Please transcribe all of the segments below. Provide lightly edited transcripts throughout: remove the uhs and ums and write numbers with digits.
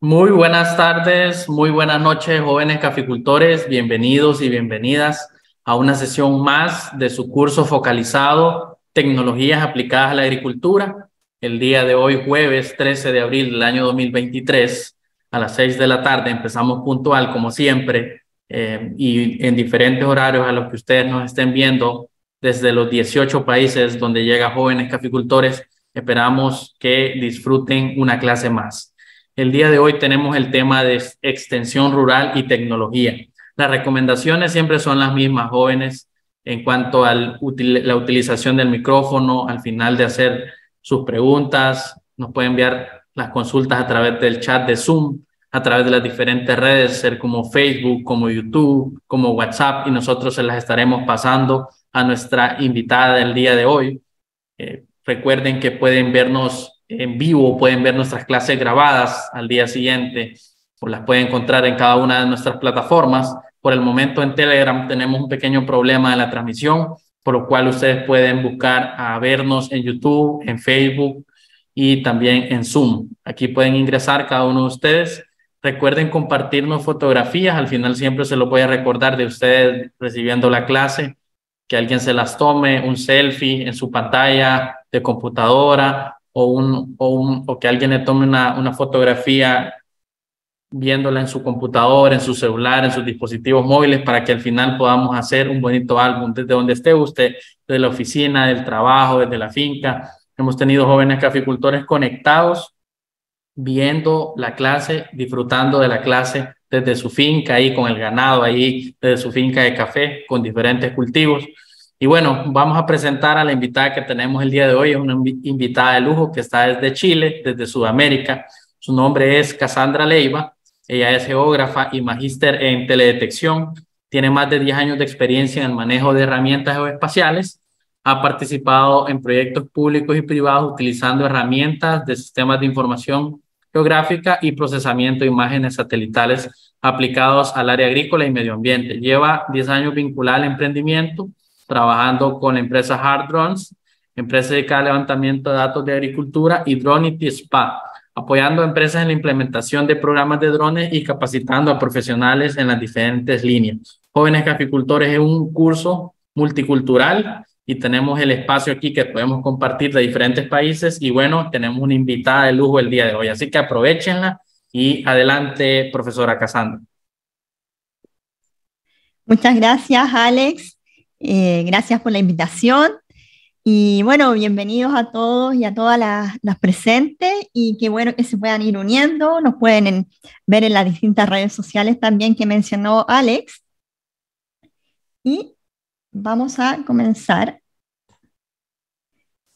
Muy buenas tardes, muy buenas noches, jóvenes caficultores. Bienvenidos y bienvenidas a una sesión más de su curso focalizado Tecnologías aplicadas a la agricultura. El día de hoy, jueves 13 de abril del año 2023, a las 6 de la tarde, empezamos puntual como siempre y en diferentes horarios a los que ustedes nos estén viendo desde los 18 países donde llega jóvenes caficultores. Esperamos que disfruten una clase más. El día de hoy tenemos el tema de extensión rural y tecnología. Las recomendaciones siempre son las mismas, jóvenes, en cuanto a la utilización del micrófono, al final de hacer sus preguntas. Nos pueden enviar las consultas a través del chat de Zoom, a través de las diferentes redes, ser como Facebook, como YouTube, como WhatsApp, y nosotros se las estaremos pasando a nuestra invitada del día de hoy. Recuerden que pueden vernos en vivo, pueden ver nuestras clases grabadas al día siguiente o las pueden encontrar en cada una de nuestras plataformas. Por el momento en Telegram tenemos un pequeño problema de la transmisión, por lo cual ustedes pueden buscar a vernos en YouTube, en Facebook y también en Zoom. Aquí pueden ingresar cada uno de ustedes. Recuerden compartirnos fotografías, al final siempre se lo voy a recordar de ustedes recibiendo la clase, que alguien se las tome, un selfie en su pantalla de computadora o que alguien le tome una fotografía viéndola en su computadora, en su celular, en sus dispositivos móviles, para que al final podamos hacer un bonito álbum desde donde esté usted, desde la oficina, del trabajo, desde la finca. Hemos tenido jóvenes caficultores conectados, viendo la clase, disfrutando de la clase desde su finca, ahí con el ganado, ahí desde su finca de café, con diferentes cultivos. Y bueno, vamos a presentar a la invitada que tenemos el día de hoy. Es una invitada de lujo que está desde Chile, desde Sudamérica. Su nombre es Cassandra Leiva. Ella es geógrafa y magíster en teledetección. Tiene más de 10 años de experiencia en el manejo de herramientas geoespaciales. Ha participado en proyectos públicos y privados utilizando herramientas de sistemas de información geográfica y procesamiento de imágenes satelitales aplicados al área agrícola y medio ambiente. Lleva 10 años vinculada al emprendimiento, trabajando con la empresa Hard Drones, empresa dedicada al levantamiento de datos de agricultura, y Dronity Spa, apoyando a empresas en la implementación de programas de drones y capacitando a profesionales en las diferentes líneas. Jóvenes Caficultores es un curso multicultural y tenemos el espacio aquí que podemos compartir de diferentes países y bueno, tenemos una invitada de lujo el día de hoy, así que aprovechenla y adelante, profesora Cassandra. Muchas gracias, Alex. Gracias por la invitación. Y bueno, bienvenidos a todos y a todas las presentes y qué bueno que se puedan ir uniendo. Nos pueden ver en las distintas redes sociales también que mencionó Alex. Y vamos a comenzar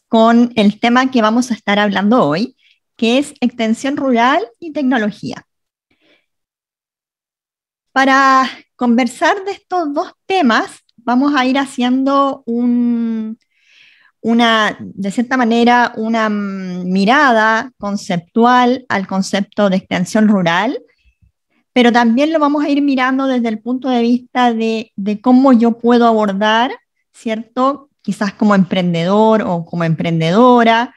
con el tema que vamos a estar hablando hoy, que es extensión rural y tecnología. Para conversar de estos dos temas, vamos a ir haciendo de cierta manera, una mirada conceptual al concepto de extensión rural, pero también lo vamos a ir mirando desde el punto de vista de cómo yo puedo abordar, ¿cierto? Quizás como emprendedor o como emprendedora,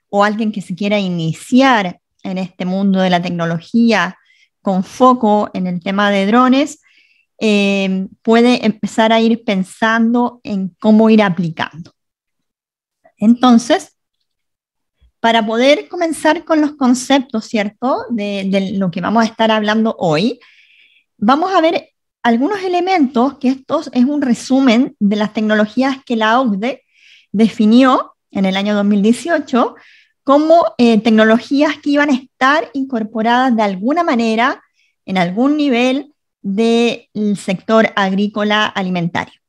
o alguien que se quiera iniciar en este mundo de la tecnología con foco en el tema de drones, puede empezar a ir pensando en cómo ir aplicando. Entonces, para poder comenzar con los conceptos, ¿cierto?, de lo que vamos a estar hablando hoy, vamos a ver algunos elementos, que esto es un resumen de las tecnologías que la OCDE definió en el año 2018 como tecnologías que iban a estar incorporadas de alguna manera en algún nivel del sector agrícola alimentario.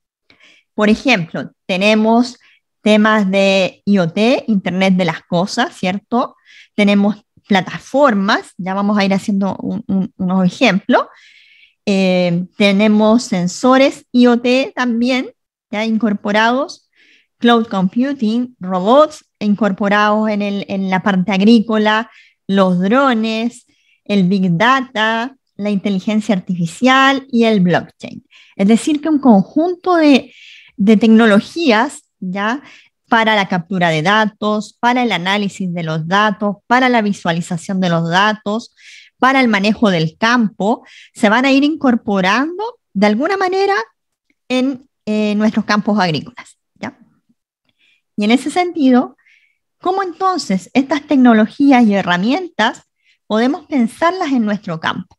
Por ejemplo, tenemos temas de IoT, Internet de las Cosas, ¿cierto? Tenemos plataformas, ya vamos a ir haciendo unos ejemplos. Tenemos sensores IoT también, ya incorporados, cloud computing, robots incorporados en la parte agrícola, los drones, el big data, la inteligencia artificial y el blockchain. Es decir, que un conjunto de tecnologías, ¿ya?, para la captura de datos, para el análisis de los datos, para la visualización de los datos, para el manejo del campo se van a ir incorporando de alguna manera en nuestros campos agrícolas, ¿ya? Y en ese sentido, ¿cómo entonces estas tecnologías y herramientas podemos pensarlas en nuestro campo?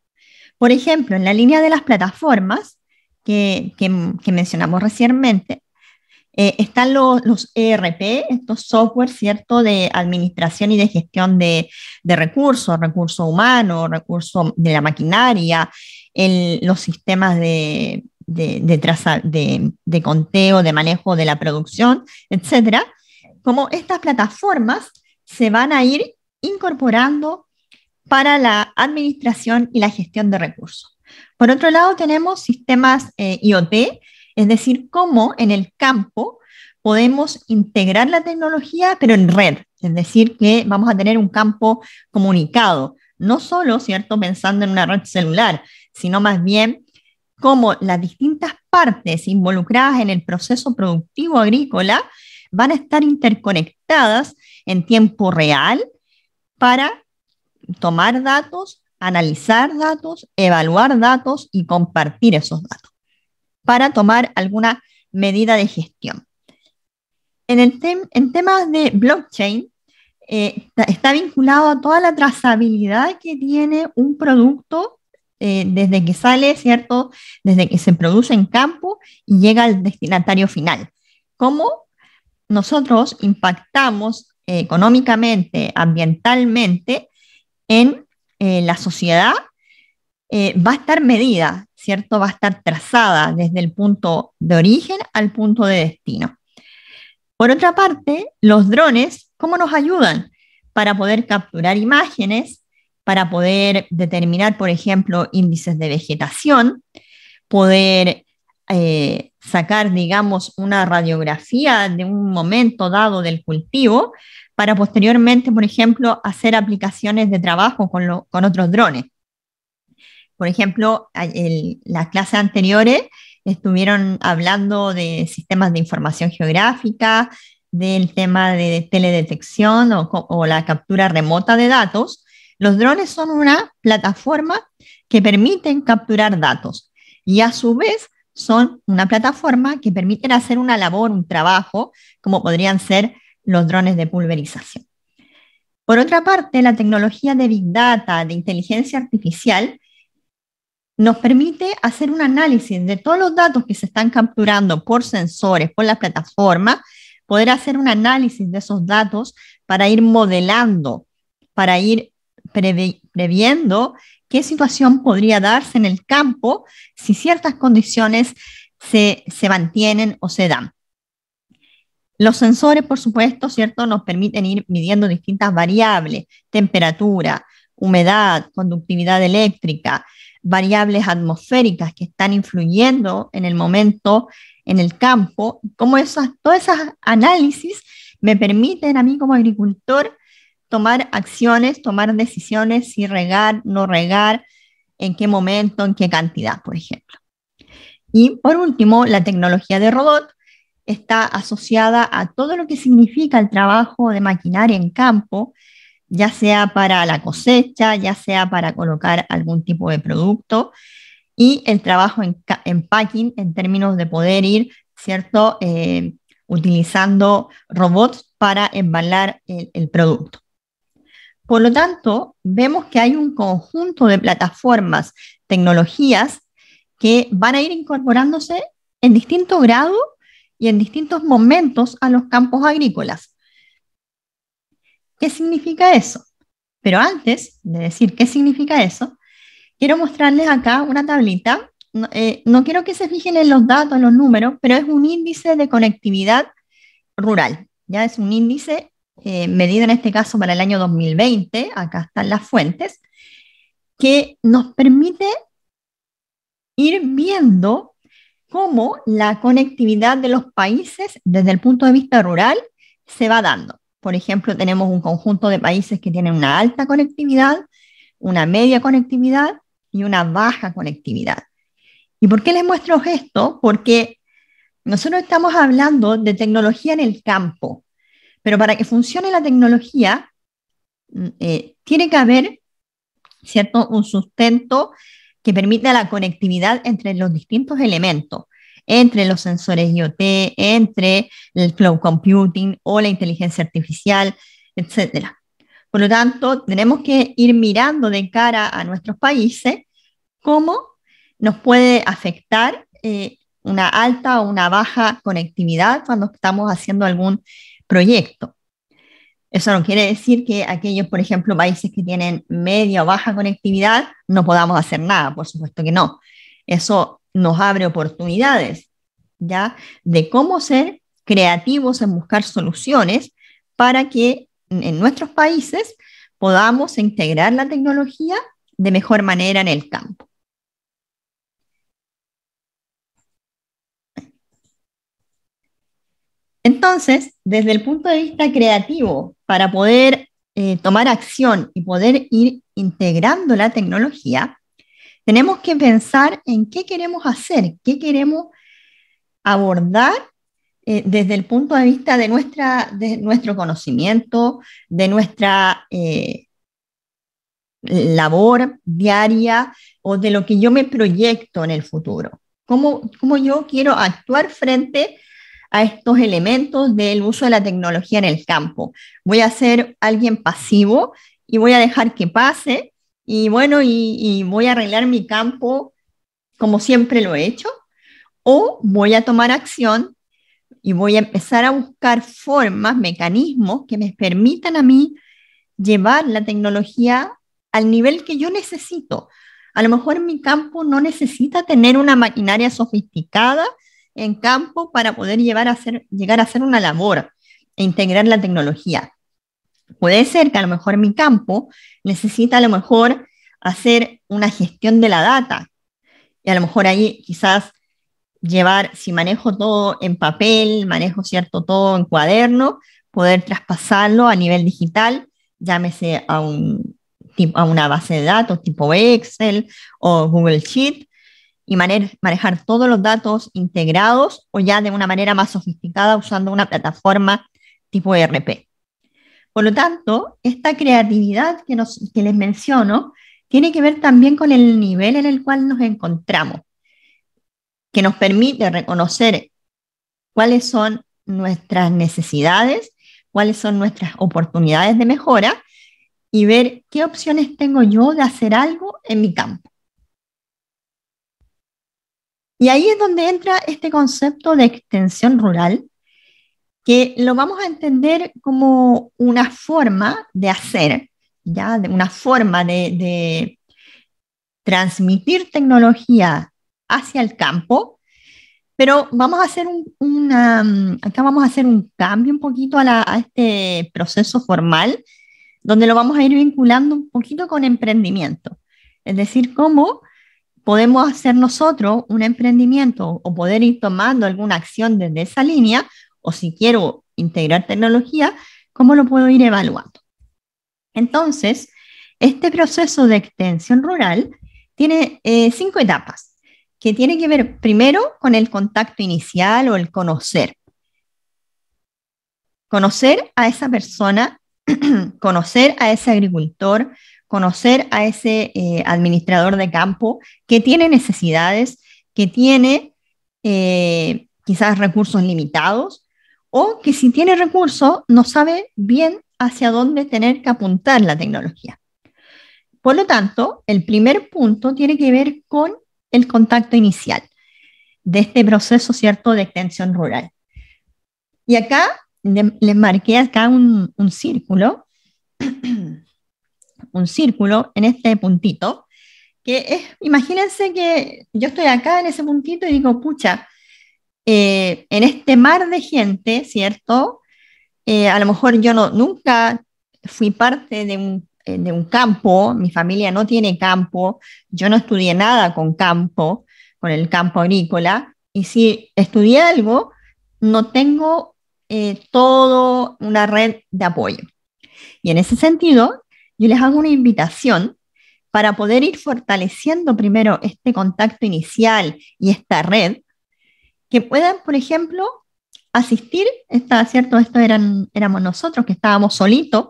Por ejemplo, en la línea de las plataformas que mencionamos recientemente, están los ERP, estos software, ¿cierto?, de administración y de gestión de recursos humanos, recursos de la maquinaria, los sistemas de conteo, de manejo de la producción, etcétera. Como estas plataformas se van a ir incorporando para la administración y la gestión de recursos. Por otro lado, tenemos sistemas IoT, es decir, cómo en el campo podemos integrar la tecnología, pero en red, es decir, que vamos a tener un campo comunicado, no solo, ¿cierto?, pensando en una red celular, sino más bien cómo las distintas partes involucradas en el proceso productivo agrícola van a estar interconectadas en tiempo real para tomar datos, analizar datos, evaluar datos y compartir esos datos para tomar alguna medida de gestión. En temas de blockchain, está vinculado a toda la trazabilidad que tiene un producto desde que sale, ¿cierto?, desde que se produce en campo y llega al destinatario final. Cómo nosotros impactamos económicamente, ambientalmente en la sociedad, va a estar medida, ¿cierto? Va a estar trazada desde el punto de origen al punto de destino. Por otra parte, los drones, ¿cómo nos ayudan? Para poder capturar imágenes, para poder determinar, por ejemplo, índices de vegetación, poder sacar, digamos, una radiografía de un momento dado del cultivo, para posteriormente, por ejemplo, hacer aplicaciones de trabajo con otros drones. Por ejemplo, las clases anteriores estuvieron hablando de sistemas de información geográfica, del tema de teledetección o la captura remota de datos. Los drones son una plataforma que permiten capturar datos y a su vez son una plataforma que permiten hacer una labor, un trabajo, como podrían ser los drones de pulverización. Por otra parte, la tecnología de Big Data, de inteligencia artificial, nos permite hacer un análisis de todos los datos que se están capturando por sensores, por la plataforma, poder hacer un análisis de esos datos para ir modelando, para ir previendo qué situación podría darse en el campo si ciertas condiciones se mantienen o se dan. Los sensores, por supuesto, ¿cierto?, nos permiten ir midiendo distintas variables, temperatura, humedad, conductividad eléctrica, variables atmosféricas que están influyendo en el momento en el campo, como todos esos análisis me permiten a mí como agricultor tomar acciones, tomar decisiones, si regar, no regar, en qué momento, en qué cantidad, por ejemplo. Y por último, la tecnología de robot está asociada a todo lo que significa el trabajo de maquinaria en campo, ya sea para la cosecha, ya sea para colocar algún tipo de producto, y el trabajo en packing en términos de poder ir, ¿cierto?, utilizando robots para embalar el producto. Por lo tanto, vemos que hay un conjunto de plataformas, tecnologías que van a ir incorporándose en distinto grado y en distintos momentos a los campos agrícolas. ¿Qué significa eso? Pero antes de decir qué significa eso, quiero mostrarles acá una tablita. No quiero que se fijen en los datos, en los números, pero es un índice de conectividad rural. Ya es un índice medido en este caso para el año 2020, acá están las fuentes, que nos permite ir viendo cómo la conectividad de los países desde el punto de vista rural se va dando. Por ejemplo, tenemos un conjunto de países que tienen una alta conectividad, una media conectividad y una baja conectividad. ¿Y por qué les muestro esto? Porque nosotros estamos hablando de tecnología en el campo, pero para que funcione la tecnología tiene que haber ¿cierto? Un sustento que permita la conectividad entre los distintos elementos, entre los sensores IoT, entre el cloud computing o la inteligencia artificial, etcétera. Por lo tanto, tenemos que ir mirando de cara a nuestros países cómo nos puede afectar una alta o una baja conectividad cuando estamos haciendo algún proyecto. Eso no quiere decir que aquellos, por ejemplo, países que tienen media o baja conectividad no podamos hacer nada, por supuesto que no. Eso nos abre oportunidades, ¿ya? De cómo ser creativos en buscar soluciones para que en nuestros países podamos integrar la tecnología de mejor manera en el campo. Entonces, desde el punto de vista creativo, para poder tomar acción y poder ir integrando la tecnología, tenemos que pensar en qué queremos hacer, qué queremos abordar desde el punto de vista de nuestro conocimiento, de nuestra labor diaria o de lo que yo me proyecto en el futuro. ¿Cómo yo quiero actuar frente a estos elementos del uso de la tecnología en el campo? ¿Voy a ser alguien pasivo y voy a dejar que pase y bueno, y voy a arreglar mi campo como siempre lo he hecho? ¿O voy a tomar acción y voy a empezar a buscar formas, mecanismos que me permitan a mí llevar la tecnología al nivel que yo necesito? A lo mejor mi campo no necesita tener una maquinaria sofisticada en campo para poder llegar a hacer una labor e integrar la tecnología. Puede ser que a lo mejor mi campo necesita a lo mejor hacer una gestión de la data y a lo mejor ahí quizás si manejo todo en papel, manejo cierto todo en cuaderno, poder traspasarlo a nivel digital, llámese a una base de datos tipo Excel o Google Sheet, y manejar todos los datos integrados o ya de una manera más sofisticada usando una plataforma tipo ERP. Por lo tanto, esta creatividad que les menciono tiene que ver también con el nivel en el cual nos encontramos, que nos permite reconocer cuáles son nuestras necesidades, cuáles son nuestras oportunidades de mejora y ver qué opciones tengo yo de hacer algo en mi campo. Y ahí es donde entra este concepto de extensión rural, que lo vamos a entender como una forma de hacer, ¿ya? Una forma de transmitir tecnología hacia el campo, pero vamos a hacer acá vamos a hacer un cambio un poquito a este proceso formal, donde lo vamos a ir vinculando un poquito con emprendimiento. Es decir, cómo podemos hacer nosotros un emprendimiento o poder ir tomando alguna acción desde esa línea, o si quiero integrar tecnología, cómo lo puedo ir evaluando. Entonces, este proceso de extensión rural tiene 5 etapas, que tiene que ver primero con el contacto inicial o el conocer. Conocer a esa persona, conocer a ese agricultor, conocer a ese administrador de campo que tiene necesidades, que tiene quizás recursos limitados, o que si tiene recursos no sabe bien hacia dónde tener que apuntar la tecnología. Por lo tanto, el primer punto tiene que ver con el contacto inicial de este proceso, ¿cierto?, de extensión rural. Y acá les marqué acá un círculo, un círculo en este puntito, que es, imagínense que yo estoy acá en ese puntito y digo, pucha, en este mar de gente, ¿cierto? A lo mejor yo nunca fui parte de un campo, mi familia no tiene campo, yo no estudié nada con campo, con el campo agrícola, y si estudié algo, no tengo toda una red de apoyo. Y en ese sentido, yo les hago una invitación para poder ir fortaleciendo primero este contacto inicial y esta red, que puedan, por ejemplo, asistir, ¿cierto? Éramos nosotros que estábamos solitos,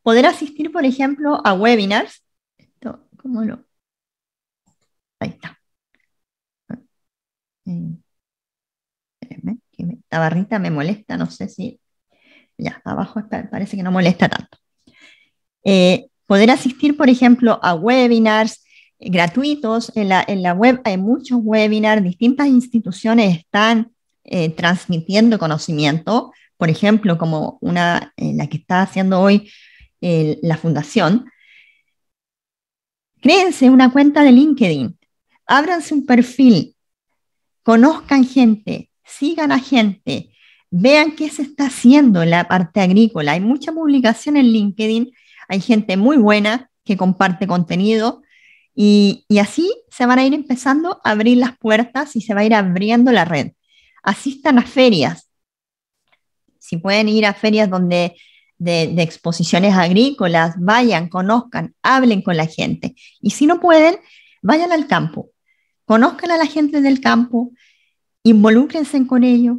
poder asistir, por ejemplo, a webinars, ¿Cómo lo? Ahí está. Espérenme, que esta barrita me molesta, no sé si... Ya, abajo está, parece que no molesta tanto. Poder asistir, por ejemplo, a webinars gratuitos. En la web hay muchos webinars, distintas instituciones están transmitiendo conocimiento, por ejemplo, como la que está haciendo hoy la fundación. Créense una cuenta de LinkedIn, ábranse un perfil, conozcan gente, sigan a gente, vean qué se está haciendo en la parte agrícola. Hay mucha publicación en LinkedIn, hay gente muy buena que comparte contenido y así se van a ir empezando a abrir las puertas y se va a ir abriendo la red. Asistan a ferias. Si pueden ir a ferias de exposiciones agrícolas, vayan, conozcan, hablen con la gente. Y si no pueden, vayan al campo, conozcan a la gente del campo, involúcrense con ellos,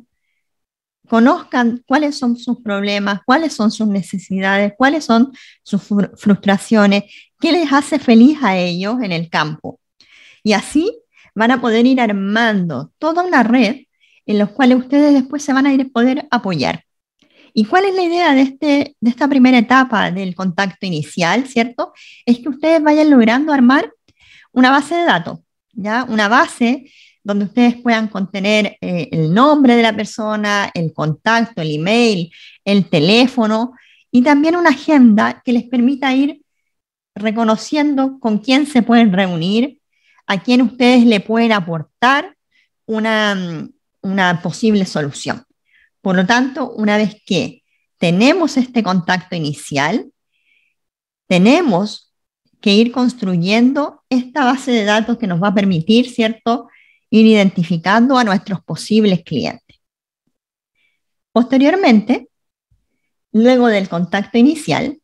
conozcan cuáles son sus problemas, cuáles son sus necesidades, cuáles son sus frustraciones, qué les hace feliz a ellos en el campo. Y así van a poder ir armando toda una red en la cual ustedes después se van a ir a poder apoyar. ¿Y cuál es la idea de esta primera etapa del contacto inicial, cierto? Es que ustedes vayan logrando armar una base de datos, ¿ya? Una base donde ustedes puedan contener el nombre de la persona, el contacto, el email, el teléfono y también una agenda que les permita ir reconociendo con quién se pueden reunir, a quién ustedes le pueden aportar una posible solución. Por lo tanto, una vez que tenemos este contacto inicial, tenemos que ir construyendo esta base de datos que nos va a permitir, ¿cierto?, ir identificando a nuestros posibles clientes. Posteriormente, luego del contacto inicial,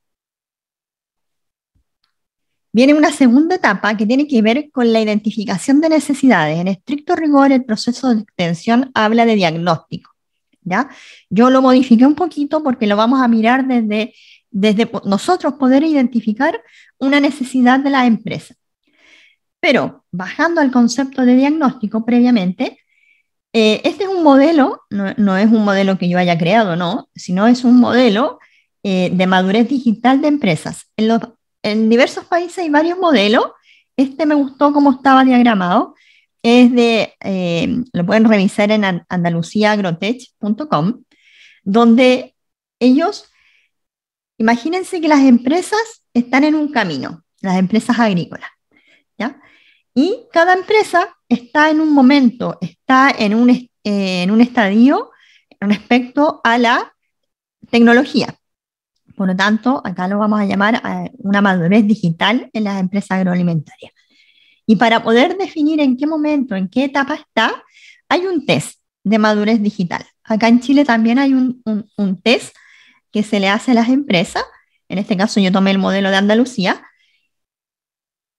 viene una segunda etapa que tiene que ver con la identificación de necesidades. En estricto rigor, el proceso de extensión habla de diagnóstico, ¿ya? Yo lo modifiqué un poquito porque lo vamos a mirar desde nosotros poder identificar una necesidad de la empresa. Pero bajando al concepto de diagnóstico previamente, este es un modelo, no es un modelo que yo haya creado, no, sino es un modelo de madurez digital de empresas. En diversos países hay varios modelos. Este me gustó cómo estaba diagramado. Lo pueden revisar en andaluciaagrotech.com, donde ellos, imagínense que las empresas están en un camino, las empresas agrícolas, ¿ya? Y cada empresa está en un momento, está en un estadio respecto a la tecnología. Por lo tanto, acá lo vamos a llamar una madurez digital en las empresas agroalimentarias. Y para poder definir en qué momento, en qué etapa está, hay un test de madurez digital. Acá en Chile también hay un test que se le hace a las empresas. En este caso yo tomé el modelo de Andalucía.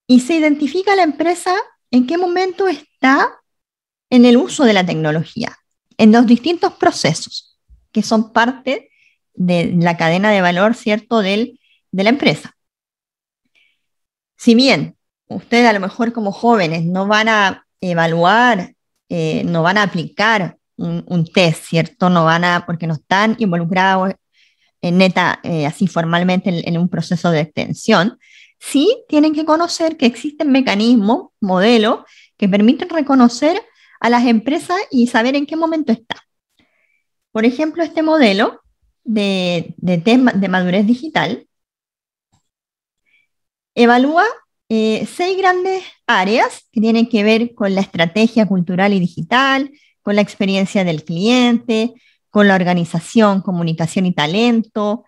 Y se identifica la empresa en qué momento está en el uso de la tecnología, en los distintos procesos que son parte de la cadena de valor, ¿cierto?, de la empresa. Si bien ustedes a lo mejor como jóvenes no van a evaluar, no van a aplicar un test, ¿cierto? Porque no están involucrados así formalmente en un proceso de extensión, sí tienen que conocer que existen mecanismos, modelos, que permiten reconocer a las empresas y saber en qué momento está. Por ejemplo, este modelo de madurez digital evalúa 6 grandes áreas que tienen que ver con la estrategia cultural y digital, con la experiencia del cliente, con la organización, comunicación y talento,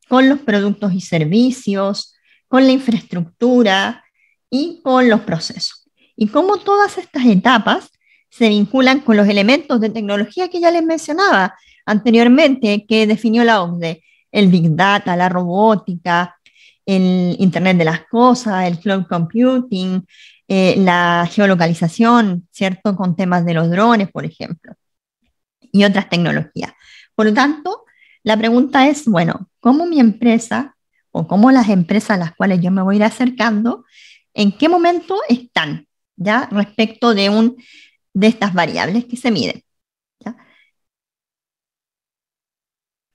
con los productos y servicios, con la infraestructura y con los procesos. Y cómo todas estas etapas se vinculan con los elementos de tecnología que ya les mencionaba anteriormente, que definió la OCDE, el Big Data, la robótica, el Internet de las cosas, el cloud computing, la geolocalización, ¿cierto?, con temas de los drones, por ejemplo, y otras tecnologías. Por lo tanto, la pregunta es, bueno, ¿cómo mi empresa o cómo las empresas a las cuales yo me voy a ir acercando en qué momento están, ¿ya? Respecto de estas variables que se miden, ¿ya?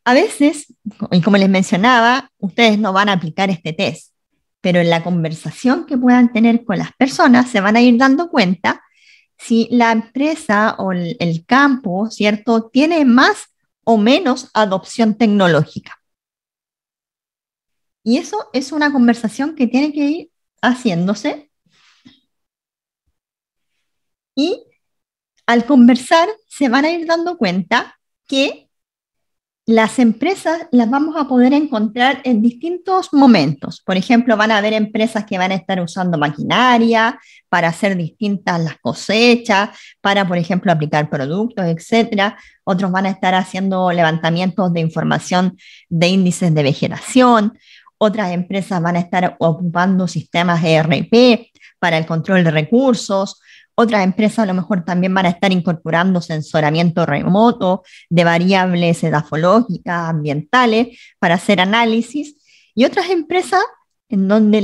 A veces, y como les mencionaba, ustedes no van a aplicar este test, pero en la conversación que puedan tener con las personas se van a ir dando cuenta si la empresa o el campo, ¿cierto?, tiene más o menos adopción tecnológica. Y eso es una conversación que tiene que ir haciéndose. Y al conversar se van a ir dando cuenta que las empresas las vamos a poder encontrar en distintos momentos. Por ejemplo, van a haber empresas que van a estar usando maquinaria para hacer distintas las cosechas, para, por ejemplo, aplicar productos, etcétera. Otros van a estar haciendo levantamientos de información de índices de vegetación. Otras empresas van a estar ocupando sistemas ERP para el control de recursos. Otras empresas a lo mejor también van a estar incorporando sensoramiento remoto de variables edafológicas, ambientales, para hacer análisis. Y otras empresas en donde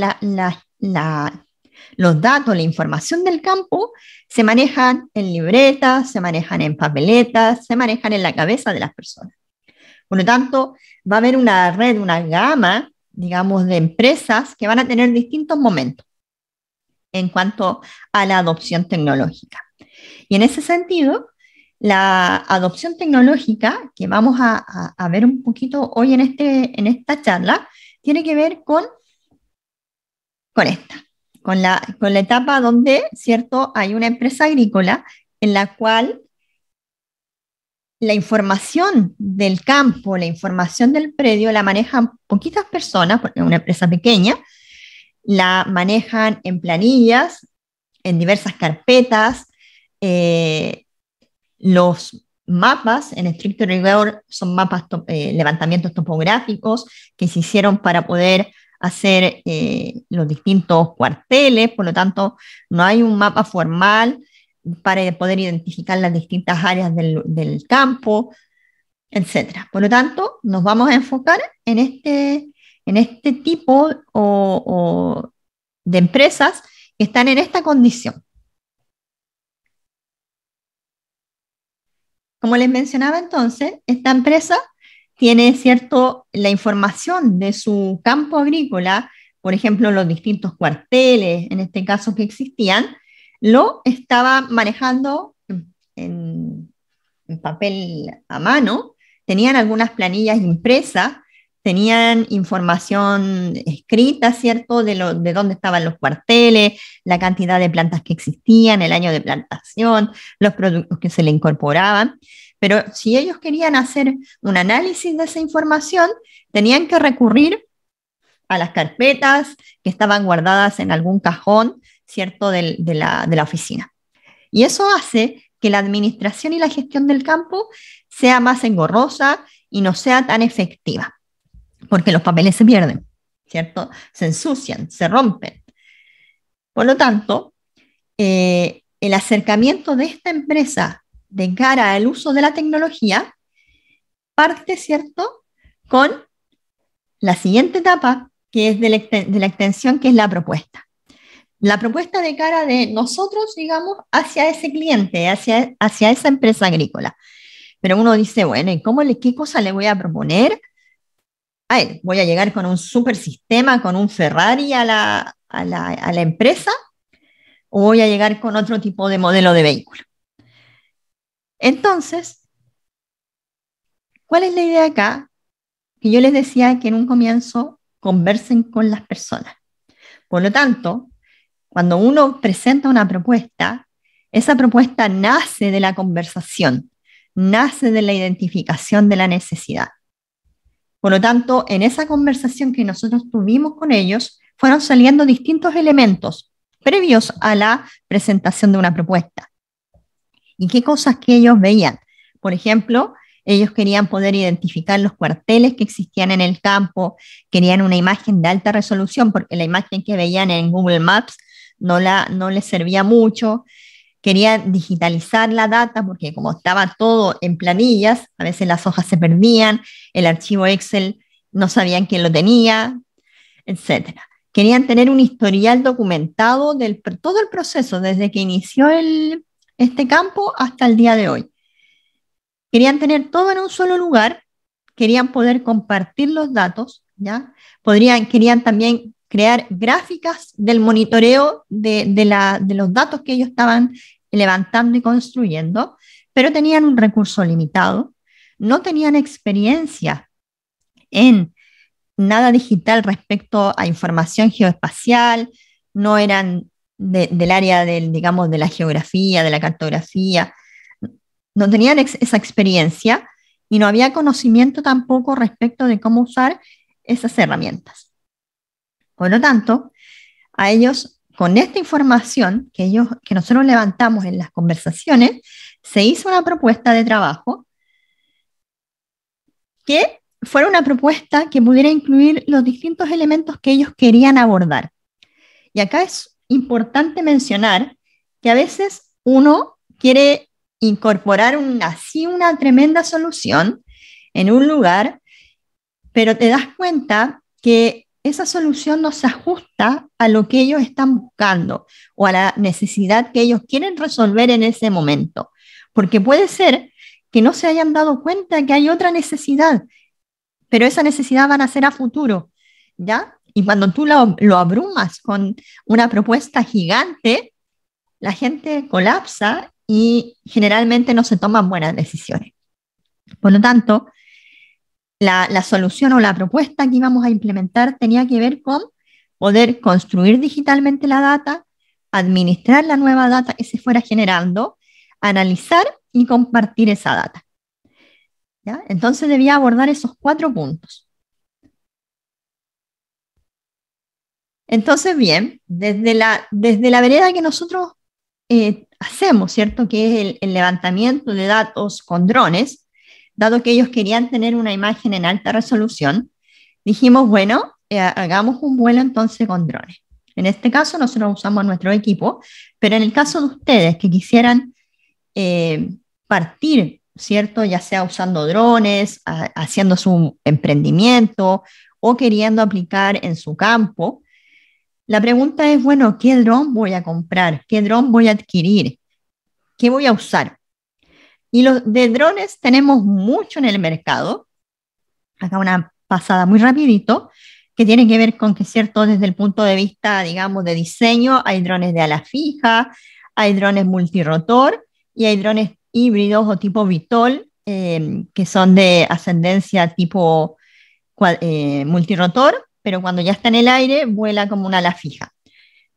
los datos, la información del campo se manejan en libretas, se manejan en papeletas, se manejan en la cabeza de las personas. Por lo tanto, va a haber una red, una gama, digamos, de empresas que van a tener distintos momentos en cuanto a la adopción tecnológica. Y en ese sentido, la adopción tecnológica, que vamos a ver un poquito hoy en esta charla, tiene que ver con esta, con la etapa donde, ¿cierto?, hay una empresa agrícola en la cual la información del campo, la información del predio, la manejan poquitas personas, porque es una empresa pequeña, la manejan en planillas, en diversas carpetas. Los mapas, en estricto rigor, son mapas, levantamientos topográficos que se hicieron para poder hacer los distintos cuarteles. Por lo tanto, no hay un mapa formal para poder identificar las distintas áreas del campo, etc. Por lo tanto, nos vamos a enfocar en este tipo de empresas que están en esta condición. Como les mencionaba entonces, esta empresa tiene, ¿cierto?, la información de su campo agrícola, por ejemplo, los distintos cuarteles, en este caso que existían, lo estaba manejando en papel a mano, tenían algunas planillas impresas, tenían información escrita, ¿cierto?, de dónde estaban los cuarteles, la cantidad de plantas que existían, el año de plantación, los productos que se le incorporaban. Pero si ellos querían hacer un análisis de esa información, tenían que recurrir a las carpetas que estaban guardadas en algún cajón, ¿cierto?, de la oficina. Y eso hace que la administración y la gestión del campo sea más engorrosa y no sea tan efectiva, porque los papeles se pierden, ¿cierto? Se ensucian, se rompen. Por lo tanto, el acercamiento de esta empresa de cara al uso de la tecnología parte, ¿cierto?, con la siguiente etapa, que es de la extensión, que es la propuesta. La propuesta de cara de nosotros, digamos, hacia ese cliente, hacia esa empresa agrícola. Pero uno dice, bueno, ¿y qué cosa le voy a proponer? A él, ¿voy a llegar con un super sistema, con un Ferrari a la empresa? ¿O voy a llegar con otro tipo de modelo de vehículo? Entonces, ¿cuál es la idea acá? Que yo les decía que en un comienzo conversen con las personas. Por lo tanto, cuando uno presenta una propuesta, esa propuesta nace de la conversación, nace de la identificación de la necesidad. Por lo tanto, en esa conversación que nosotros tuvimos con ellos, fueron saliendo distintos elementos previos a la presentación de una propuesta. ¿Y qué cosas que ellos veían? Por ejemplo, ellos querían poder identificar los cuarteles que existían en el campo, querían una imagen de alta resolución, porque la imagen que veían en Google Maps no les servía mucho. Querían digitalizar la data, porque como estaba todo en planillas, a veces las hojas se perdían, el archivo Excel no sabían quién lo tenía, etc. querían tener un historial documentado de todo el proceso, desde que inició este campo hasta el día de hoy. Querían tener todo en un solo lugar, querían poder compartir los datos, ¿ya? Querían también crear gráficas del monitoreo de los datos que ellos estaban levantando y construyendo, pero tenían un recurso limitado, no tenían experiencia en nada digital respecto a información geoespacial, no eran del área digamos, de la geografía, de la cartografía, no tenían esa experiencia y no había conocimiento tampoco respecto de cómo usar esas herramientas. Por lo tanto, a ellos, con esta información que nosotros levantamos en las conversaciones, se hizo una propuesta de trabajo que fuera una propuesta que pudiera incluir los distintos elementos que ellos querían abordar. Y acá es importante mencionar que a veces uno quiere incorporar una tremenda solución en un lugar, pero te das cuenta que esa solución no se ajusta a lo que ellos están buscando o a la necesidad que ellos quieren resolver en ese momento. Porque puede ser que no se hayan dado cuenta que hay otra necesidad, pero esa necesidad van a ser a futuro, ¿ya? Y cuando tú lo abrumas con una propuesta gigante, la gente colapsa y generalmente no se toman buenas decisiones. Por lo tanto, la solución o la propuesta que íbamos a implementar tenía que ver con poder construir digitalmente la data, administrar la nueva data que se fuera generando, analizar y compartir esa data, ¿ya? Entonces debía abordar esos 4 puntos. Entonces, bien, desde la vereda que nosotros hacemos, ¿cierto? Que es el levantamiento de datos con drones, dado que ellos querían tener una imagen en alta resolución, dijimos, bueno, hagamos un vuelo entonces con drones. En este caso nosotros usamos nuestro equipo, pero en el caso de ustedes que quisieran partir, ¿cierto? Ya sea usando drones, haciendo su emprendimiento o queriendo aplicar en su campo, la pregunta es, bueno, ¿qué dron voy a comprar? ¿Qué dron voy a adquirir? ¿Qué voy a usar? Y los de drones tenemos mucho en el mercado. Acá una pasada muy rapidito, que tiene que ver con que, ¿cierto? Desde el punto de vista, digamos, de diseño, hay drones de ala fija, hay drones multirotor y hay drones híbridos o tipo VTOL, que son de ascendencia tipo multirotor, pero cuando ya está en el aire, vuela como una ala fija.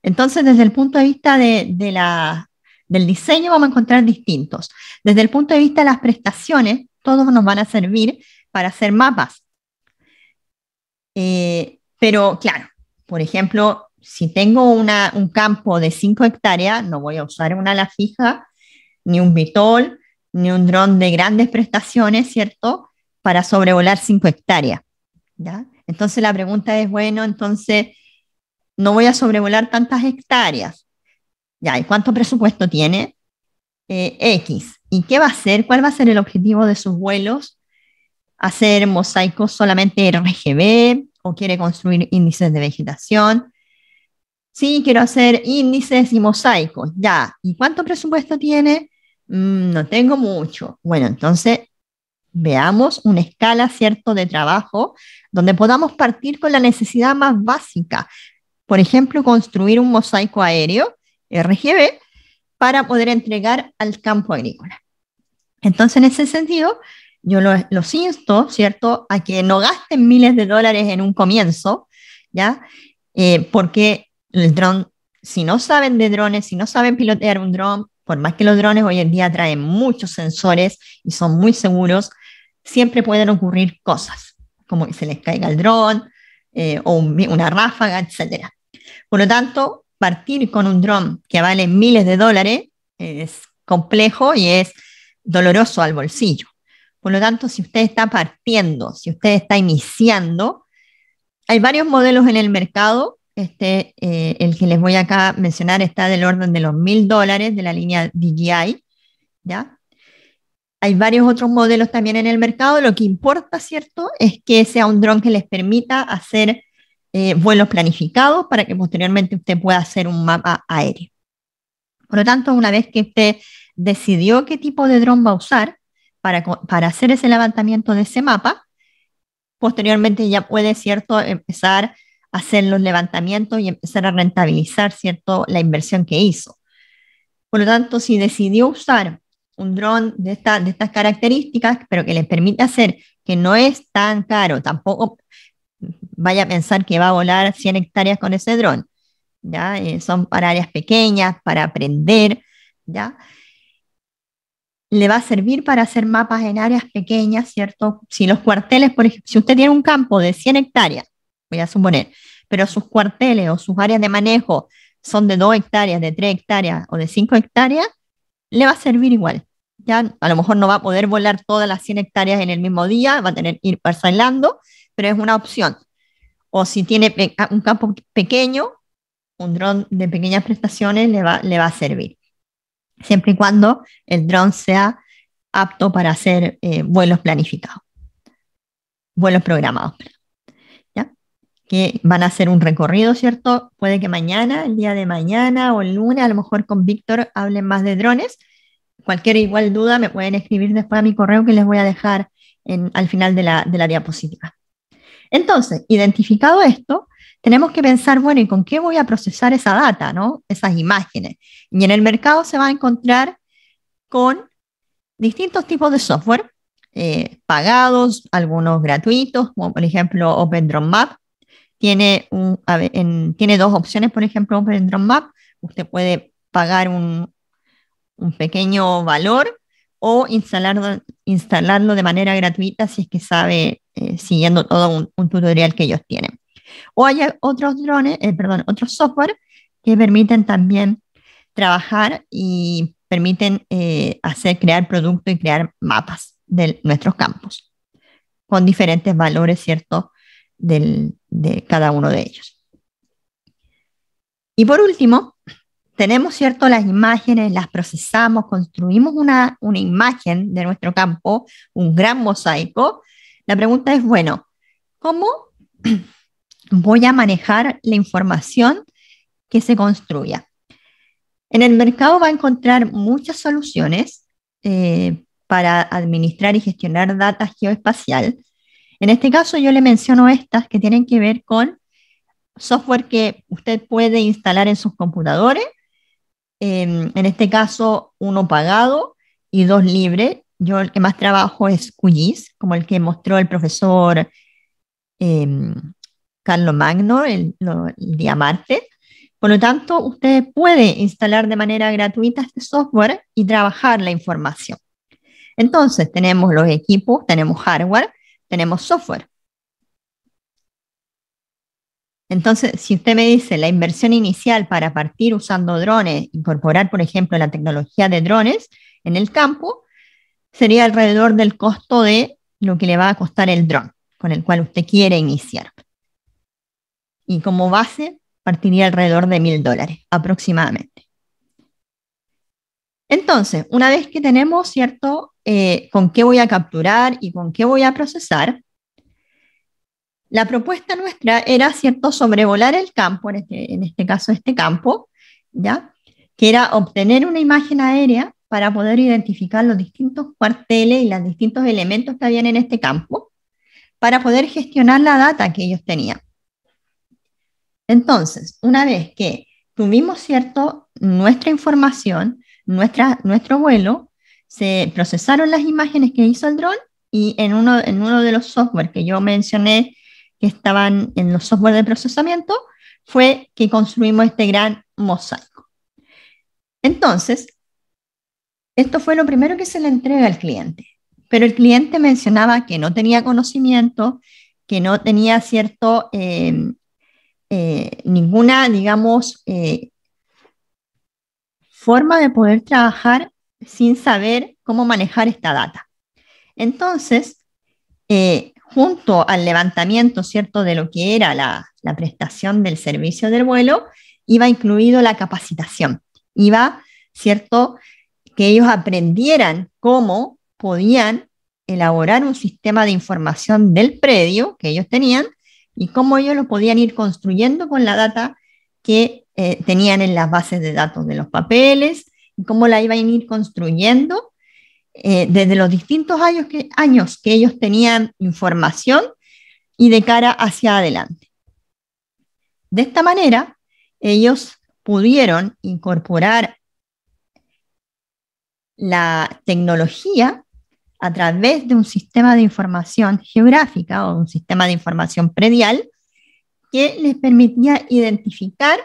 Entonces, desde el punto de vista del diseño, vamos a encontrar distintos. Desde el punto de vista de las prestaciones, todos nos van a servir para hacer mapas. Pero, claro, por ejemplo, si tengo un campo de 5 hectáreas, no voy a usar una ala fija, ni un VTOL, ni un dron de grandes prestaciones, ¿cierto? Para sobrevolar 5 hectáreas, ¿ya? Entonces la pregunta es, bueno, entonces no voy a sobrevolar tantas hectáreas. Ya, ¿y cuánto presupuesto tiene? X. ¿Y qué va a hacer? ¿Cuál va a ser el objetivo de sus vuelos? ¿Hacer mosaicos solamente RGB o quiere construir índices de vegetación? Sí, quiero hacer índices y mosaicos. Ya, ¿y cuánto presupuesto tiene? No tengo mucho. Bueno, entonces veamos una escala, ¿cierto?, de trabajo donde podamos partir con la necesidad más básica. Por ejemplo, construir un mosaico aéreo RGB para poder entregar al campo agrícola. Entonces, en ese sentido, yo los insto, ¿cierto?, a que no gasten miles de dólares en un comienzo, ¿ya? Porque el dron, si no saben de drones, si no saben pilotear un dron, por más que los drones hoy en día traen muchos sensores y son muy seguros, siempre pueden ocurrir cosas, como que se les caiga el dron o una ráfaga, etc. Por lo tanto, partir con un dron que vale miles de dólares es complejo y es doloroso al bolsillo. Por lo tanto, si usted está partiendo, si usted está iniciando, hay varios modelos en el mercado. El que les voy acá a mencionar está del orden de los $1,000 de la línea DJI, ¿ya? Hay varios otros modelos también en el mercado. Lo que importa, ¿cierto?, es que sea un dron que les permita hacer vuelos planificados para que posteriormente usted pueda hacer un mapa aéreo. Por lo tanto, una vez que usted decidió qué tipo de dron va a usar para hacer ese levantamiento de ese mapa, posteriormente ya puede, ¿cierto?, empezar a hacer los levantamientos y empezar a rentabilizar, ¿cierto?, la inversión que hizo. Por lo tanto, si decidió usar un dron de estas características, pero que le permite hacer que no es tan caro, tampoco vaya a pensar que va a volar 100 hectáreas con ese dron, ¿ya? Son para áreas pequeñas, para aprender, ¿ya? Le va a servir para hacer mapas en áreas pequeñas, ¿cierto? Si los cuarteles, por ejemplo, si usted tiene un campo de 100 hectáreas, voy a suponer, pero sus cuarteles o sus áreas de manejo son de 2 hectáreas, de 3 hectáreas o de 5 hectáreas, le va a servir igual. Ya a lo mejor no va a poder volar todas las 100 hectáreas en el mismo día, va a tener que ir parcelando, pero es una opción. O si tiene un campo pequeño, un dron de pequeñas prestaciones le va a servir, siempre y cuando el dron sea apto para hacer vuelos planificados, vuelos programados, ¿ya? Que van a hacer un recorrido, ¿cierto? Puede que mañana, el día de mañana o el lunes, a lo mejor con Víctor hablen más de drones. Cualquier igual duda me pueden escribir después a mi correo que les voy a dejar al final de la diapositiva. Entonces, identificado esto, tenemos que pensar, bueno, ¿y con qué voy a procesar esa data, ¿no? Esas imágenes? Y en el mercado se va a encontrar con distintos tipos de software, pagados, algunos gratuitos, como por ejemplo OpenDroneMap. Tiene 2 opciones, por ejemplo, OpenDroneMap. Usted puede pagar un pequeño valor o instalarlo de manera gratuita si es que sabe, siguiendo todo un tutorial que ellos tienen. O hay otros otros software que permiten también trabajar y permiten crear productos y crear mapas de nuestros campos con diferentes valores, ¿cierto?, de cada uno de ellos. Y por último, tenemos, ¿cierto?, las imágenes, las procesamos, construimos una imagen de nuestro campo, un gran mosaico. La pregunta es, bueno, ¿cómo voy a manejar la información que se construya? En el mercado va a encontrar muchas soluciones para administrar y gestionar data geoespacial. En este caso yo le menciono estas que tienen que ver con software que usted puede instalar en sus computadores. En este caso, 1 pagado y 2 libres. Yo el que más trabajo es QGIS, como el que mostró el profesor Carlo Magno el día martes. Por lo tanto, usted puede instalar de manera gratuita este software y trabajar la información. Entonces, tenemos los equipos, tenemos hardware, tenemos software. Entonces, si usted me dice la inversión inicial para partir usando drones, incorporar, por ejemplo, la tecnología de drones en el campo, sería alrededor del costo de lo que le va a costar el dron con el cual usted quiere iniciar. Y como base, partiría alrededor de $1.000 aproximadamente. Entonces, una vez que tenemos, ¿cierto?, con qué voy a capturar y con qué voy a procesar, la propuesta nuestra era, ¿cierto?, sobrevolar el campo, en este caso este campo, ¿ya?, que era obtener una imagen aérea para poder identificar los distintos cuarteles y los distintos elementos que habían en este campo, para poder gestionar la data que ellos tenían. Entonces, una vez que tuvimos, ¿cierto?, nuestra información, nuestro vuelo, se procesaron las imágenes que hizo el dron y en uno de los software que yo mencioné que estaban en los software de procesamiento, fue que construimos este gran mosaico. Entonces, esto fue lo primero que se le entrega al cliente, pero el cliente mencionaba que no tenía conocimiento, que no tenía ninguna, digamos, forma de poder trabajar sin saber cómo manejar esta data. Entonces, junto al levantamiento, ¿cierto?, de lo que era la prestación del servicio del vuelo, iba incluido la capacitación. Iba, ¿cierto?, que ellos aprendieran cómo podían elaborar un sistema de información del predio que ellos tenían y cómo ellos lo podían ir construyendo con la data que tenían en las bases de datos de los papeles, y cómo la iban a ir construyendo desde los distintos años que ellos tenían información y de cara hacia adelante. De esta manera, ellos pudieron incorporar la tecnología a través de un sistema de información geográfica o un sistema de información predial que les permitía identificar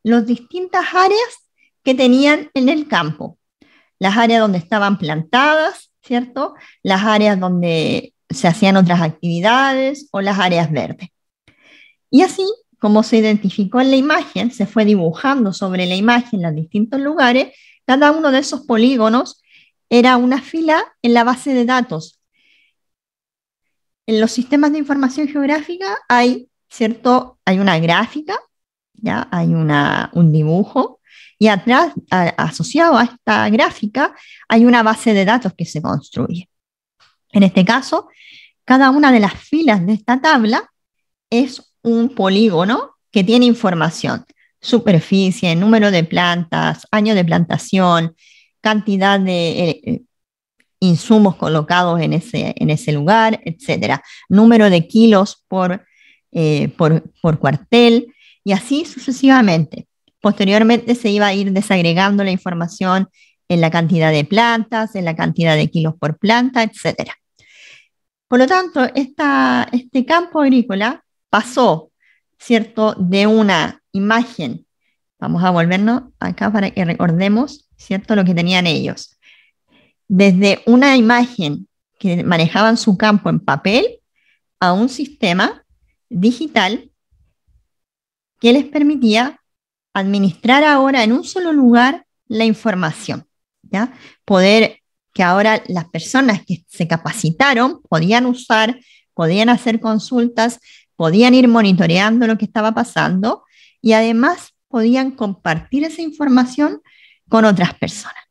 las distintas áreas que tenían en el campo. Las áreas donde estaban plantadas, ¿cierto? Las áreas donde se hacían otras actividades o las áreas verdes. Y así, como se identificó en la imagen, se fue dibujando sobre la imagen los distintos lugares, cada uno de esos polígonos era una fila en la base de datos. En los sistemas de información geográfica hay, ¿cierto? Hay una gráfica, ¿ya? Hay un dibujo, y atrás, asociado a esta gráfica, hay una base de datos que se construye. En este caso, cada una de las filas de esta tabla es un polígono que tiene información: superficie, número de plantas, año de plantación, cantidad de insumos colocados en ese lugar, etcétera, número de kilos por cuartel, y así sucesivamente. Posteriormente se iba a ir desagregando la información en la cantidad de plantas, en la cantidad de kilos por planta, etcétera. Por lo tanto, este campo agrícola pasó, ¿cierto?, de una imagen. Vamos a volvernos acá para que recordemos, ¿cierto?, lo que tenían ellos. Desde una imagen que manejaban su campo en papel a un sistema digital que les permitía administrar ahora en un solo lugar la información, ¿ya? Poder que ahora las personas que se capacitaron podían usar, podían hacer consultas, podían ir monitoreando lo que estaba pasando y además podían compartir esa información con otras personas.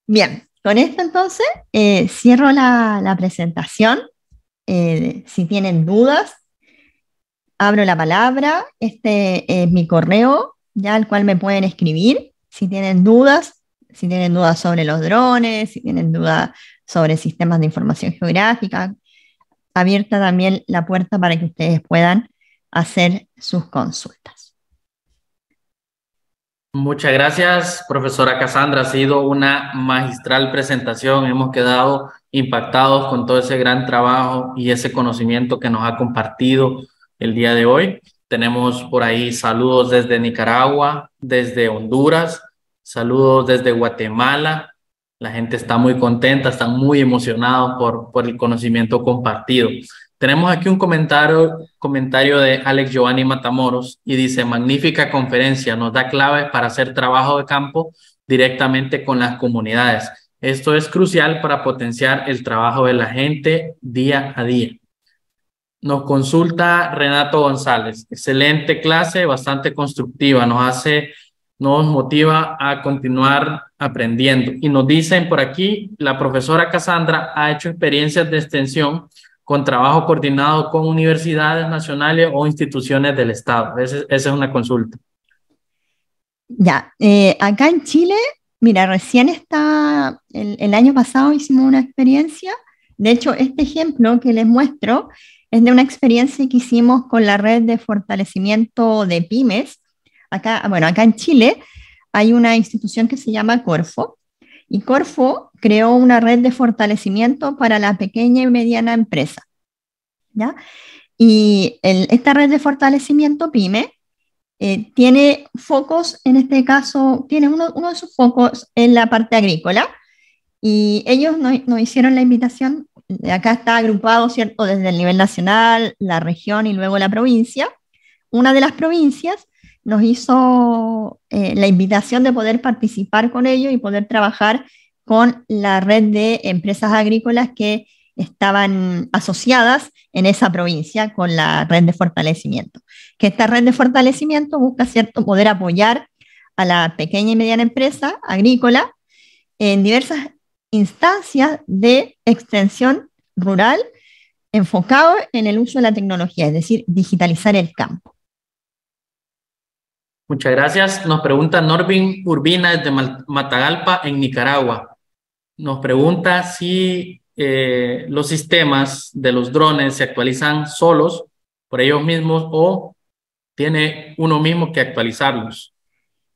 Bien, con esto entonces cierro la presentación. Si tienen dudas, abro la palabra. Este es mi correo, ya al cual me pueden escribir si tienen dudas sobre los drones, si tienen dudas sobre sistemas de información geográfica. Abierta también la puerta para que ustedes puedan hacer sus consultas. Muchas gracias, profesora Cassandra. Ha sido una magistral presentación. Hemos quedado impactados con todo ese gran trabajo y ese conocimiento que nos ha compartido el día de hoy. Tenemos por ahí saludos desde Nicaragua, desde Honduras, saludos desde Guatemala. La gente está muy contenta, están muy emocionados por el conocimiento compartido. Tenemos aquí un comentario de Alex Giovanni Matamoros y dice: magnífica conferencia, nos da claves para hacer trabajo de campo directamente con las comunidades. Esto es crucial para potenciar el trabajo de la gente día a día. Nos consulta Renato González: excelente clase, bastante constructiva, nos motiva a continuar aprendiendo. Y nos dicen por aquí, la profesora Cassandra ha hecho experiencias de extensión con trabajo coordinado con universidades nacionales o instituciones del Estado. Esa es una consulta. Ya, acá en Chile, mira, recién el año pasado hicimos una experiencia. De hecho, este ejemplo que les muestro es de una experiencia que hicimos con la red de fortalecimiento de pymes. Acá en Chile hay una institución que se llama Corfo, y Corfo creó una red de fortalecimiento para la pequeña y mediana empresa, ¿ya? Y esta red de fortalecimiento PYME tiene focos, en este caso, tiene uno de sus focos en la parte agrícola, y ellos nos hicieron la invitación. Acá está agrupado, ¿cierto?, desde el nivel nacional, la región y luego la provincia. Una de las provincias nos hizo la invitación de poder participar con ellos y poder trabajar con la red de empresas agrícolas que estaban asociadas en esa provincia con la red de fortalecimiento. Que esta red de fortalecimiento busca, ¿cierto?, poder apoyar a la pequeña y mediana empresa agrícola en diversas instancias de extensión rural enfocado en el uso de la tecnología, es decir, digitalizar el campo. Muchas gracias. Nos pregunta Norvin Urbina desde Matagalpa, en Nicaragua. Nos pregunta si los sistemas de los drones se actualizan solos por ellos mismos o tiene uno mismo que actualizarlos.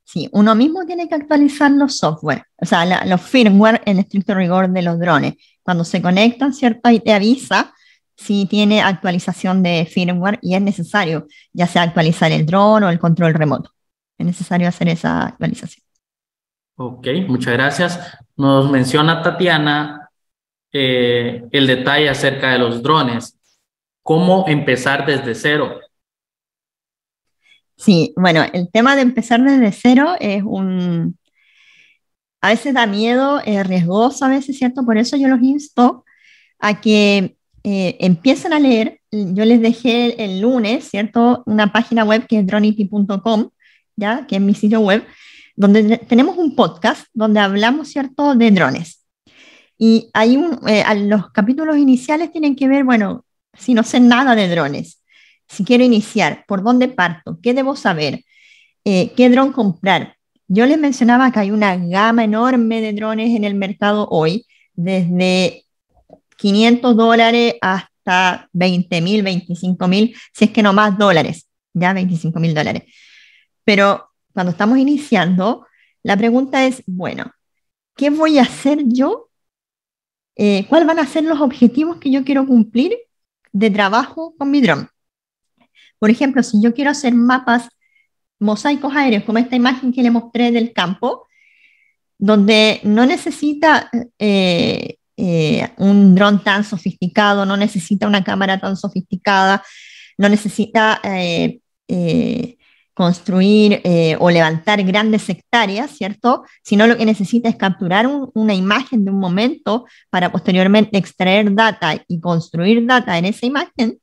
Sí, uno mismo tiene que actualizar los software, o sea, los firmware en estricto rigor de los drones. Cuando se conectan, ¿cierto? Ahí te avisa si tiene actualización de firmware y es necesario, ya sea actualizar el dron o el control remoto. Es necesario hacer esa actualización. Ok, muchas gracias. Nos menciona Tatiana el detalle acerca de los drones. ¿Cómo empezar desde cero? Sí, bueno, el tema de empezar desde cero es a veces da miedo, es riesgoso a veces, ¿cierto? Por eso yo los insto a que empiecen a leer. Yo les dejé el lunes, ¿cierto? Una página web que es dronity.com, ¿ya? Que es mi sitio web, donde tenemos un podcast donde hablamos, ¿cierto?, de drones. Y hay los capítulos iniciales tienen que ver, bueno, si no sé nada de drones, si quiero iniciar, por dónde parto, qué debo saber, qué dron comprar. Yo les mencionaba que hay una gama enorme de drones en el mercado hoy, desde $500 hasta 20.000, 25.000, si es que no más dólares, ya $25.000. Pero cuando estamos iniciando, la pregunta es, bueno, ¿qué voy a hacer yo? ¿Cuáles van a ser los objetivos que yo quiero cumplir de trabajo con mi dron? Por ejemplo, si yo quiero hacer mapas, mosaicos aéreos, como esta imagen que le mostré del campo, donde no necesita un dron tan sofisticado, no necesita una cámara tan sofisticada, no necesita construir o levantar grandes hectáreas, ¿cierto? Sino lo que necesita es capturar una imagen de un momento para posteriormente extraer data y construir data en esa imagen.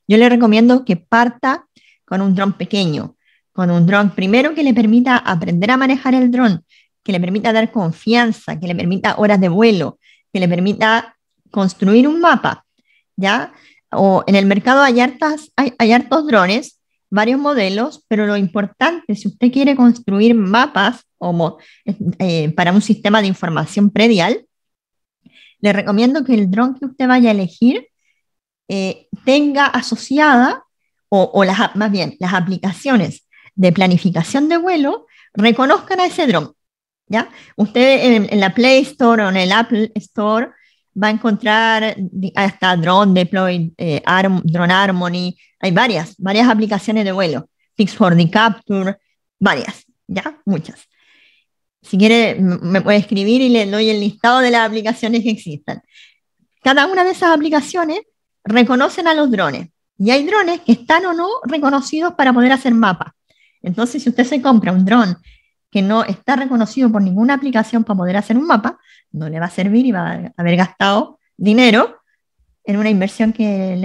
Yo le recomiendo que parta con un dron pequeño, con un dron primero que le permita aprender a manejar el dron, que le permita dar confianza, que le permita horas de vuelo, que le permita construir un mapa, ¿ya? O en el mercado hay hartos drones, varios modelos, pero lo importante, si usted quiere construir mapas para un sistema de información predial, le recomiendo que el dron que usted vaya a elegir tenga asociada, más bien, las aplicaciones de planificación de vuelo reconozcan a ese dron, ¿ya? Usted en la Play Store o en el Apple Store va a encontrar hasta Drone Deploy, Drone Harmony, hay varias aplicaciones de vuelo, Fix for the Capture, varias, ¿ya? Muchas. Si quiere, me puede escribir y le doy el listado de las aplicaciones que existan. Cada una de esas aplicaciones reconocen a los drones. Y hay drones que están o no reconocidos para poder hacer mapas. Entonces, si usted se compra un dron que no está reconocido por ninguna aplicación para poder hacer un mapa, no le va a servir y va a haber gastado dinero en una inversión que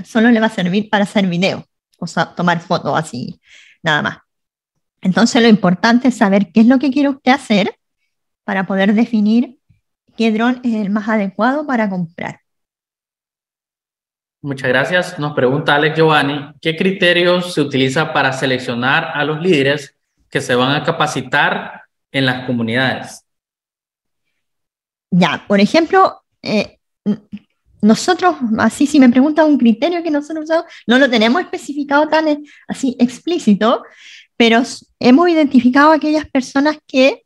solo le va a servir para hacer video, o sea, tomar fotos así, nada más. Entonces, lo importante es saber qué es lo que quiere usted hacer para poder definir qué dron es el más adecuado para comprar. Muchas gracias. Nos pregunta Alex Giovanni, ¿qué criterios se utiliza para seleccionar a los líderes que se van a capacitar en las comunidades? Ya, por ejemplo, nosotros, así si me preguntan un criterio que nosotros usamos, no lo tenemos especificado tan así explícito, pero hemos identificado a aquellas personas que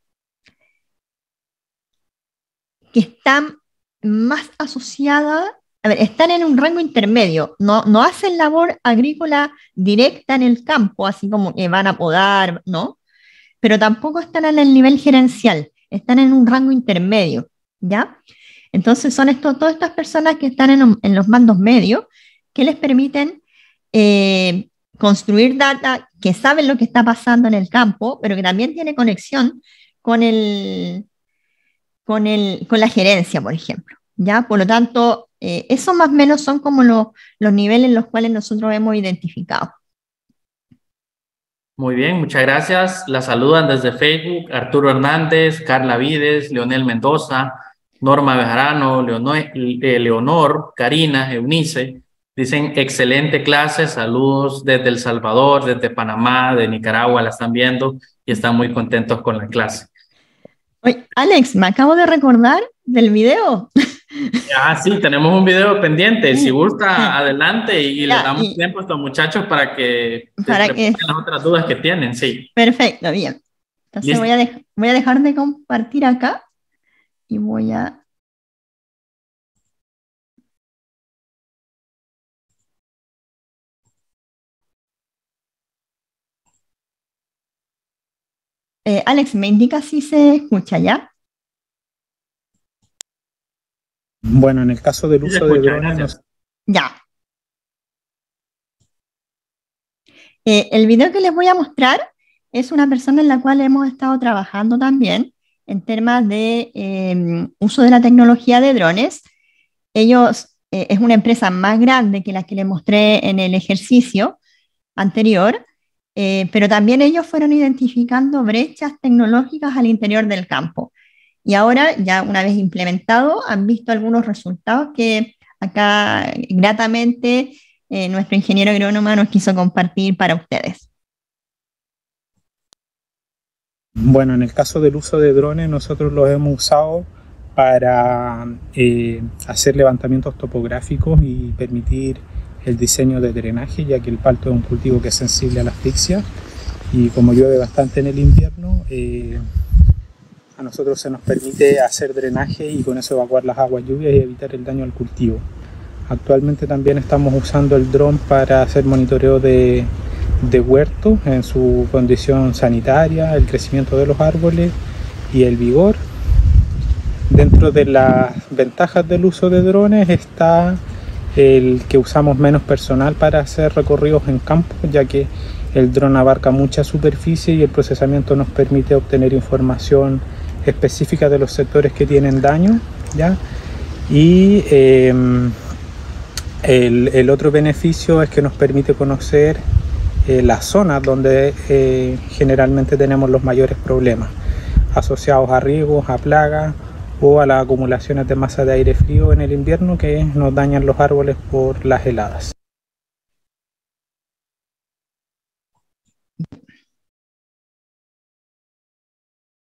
están más asociadas, a ver, están en un rango intermedio, no hacen labor agrícola directa en el campo, así como que van a podar, ¿no? Pero tampoco están en el nivel gerencial, están en un rango intermedio, ¿ya? Entonces son todas estas personas que están en los mandos medios que les permiten construir data, que saben lo que está pasando en el campo, pero que también tiene conexión con con la gerencia, por ejemplo, ¿ya? Por lo tanto, esos más o menos son como los niveles en los cuales nosotros hemos identificado. Muy bien, muchas gracias. La saludan desde Facebook Arturo Hernández, Carla Vides, Leonel Mendoza. Norma Bejarano, Leonor, Karina, Eunice, dicen excelente clase, saludos desde El Salvador, desde Panamá, de Nicaragua, la están viendo y están muy contentos con la clase. Oye, Alex, me acabo de recordar del video. Ah, sí, tenemos un video pendiente. Si Sí, gusta, sí. adelante y les Ya, damos tiempo a estos muchachos para que se para preparen que... las otras dudas que tienen. Sí, Perfecto, bien. Entonces listo. voy a dejar de compartir acá y voy a... Alex, ¿me indica si se escucha ya? Bueno, en el caso del Sí, se uso de escucha, drones, gracias. Ya. El video que les voy a mostrar es una persona en la cual hemos estado trabajando también en temas de uso de la tecnología de drones. Ellos es una empresa más grande que la que les mostré en el ejercicio anterior, pero también ellos fueron identificando brechas tecnológicas al interior del campo. Y ahora, ya una vez implementado, han visto algunos resultados que acá gratamente nuestro ingeniero agrónomo nos quiso compartir para ustedes. bueno, en el caso del uso de drones, nosotros los hemos usado para hacer levantamientos topográficos y permitir el diseño de drenaje, ya que el palto es un cultivo que es sensible a la asfixia y como llueve bastante en el invierno, a nosotros se nos permite hacer drenaje y con eso evacuar las aguas lluvias y evitar el daño al cultivo. Actualmente también estamos usando el dron para hacer monitoreo de huertos en su condición sanitaria, el crecimiento de los árboles y el vigor. Dentro de las ventajas del uso de drones está el que usamos menos personal para hacer recorridos en campo, ya que el dron abarca mucha superficie y el procesamiento nos permite obtener información específica de los sectores que tienen daño, ¿ya? Y el otro beneficio es que nos permite conocer las zonas donde generalmente tenemos los mayores problemas asociados a riegos, a plagas o a las acumulaciones de masa de aire frío en el invierno que nos dañan los árboles por las heladas.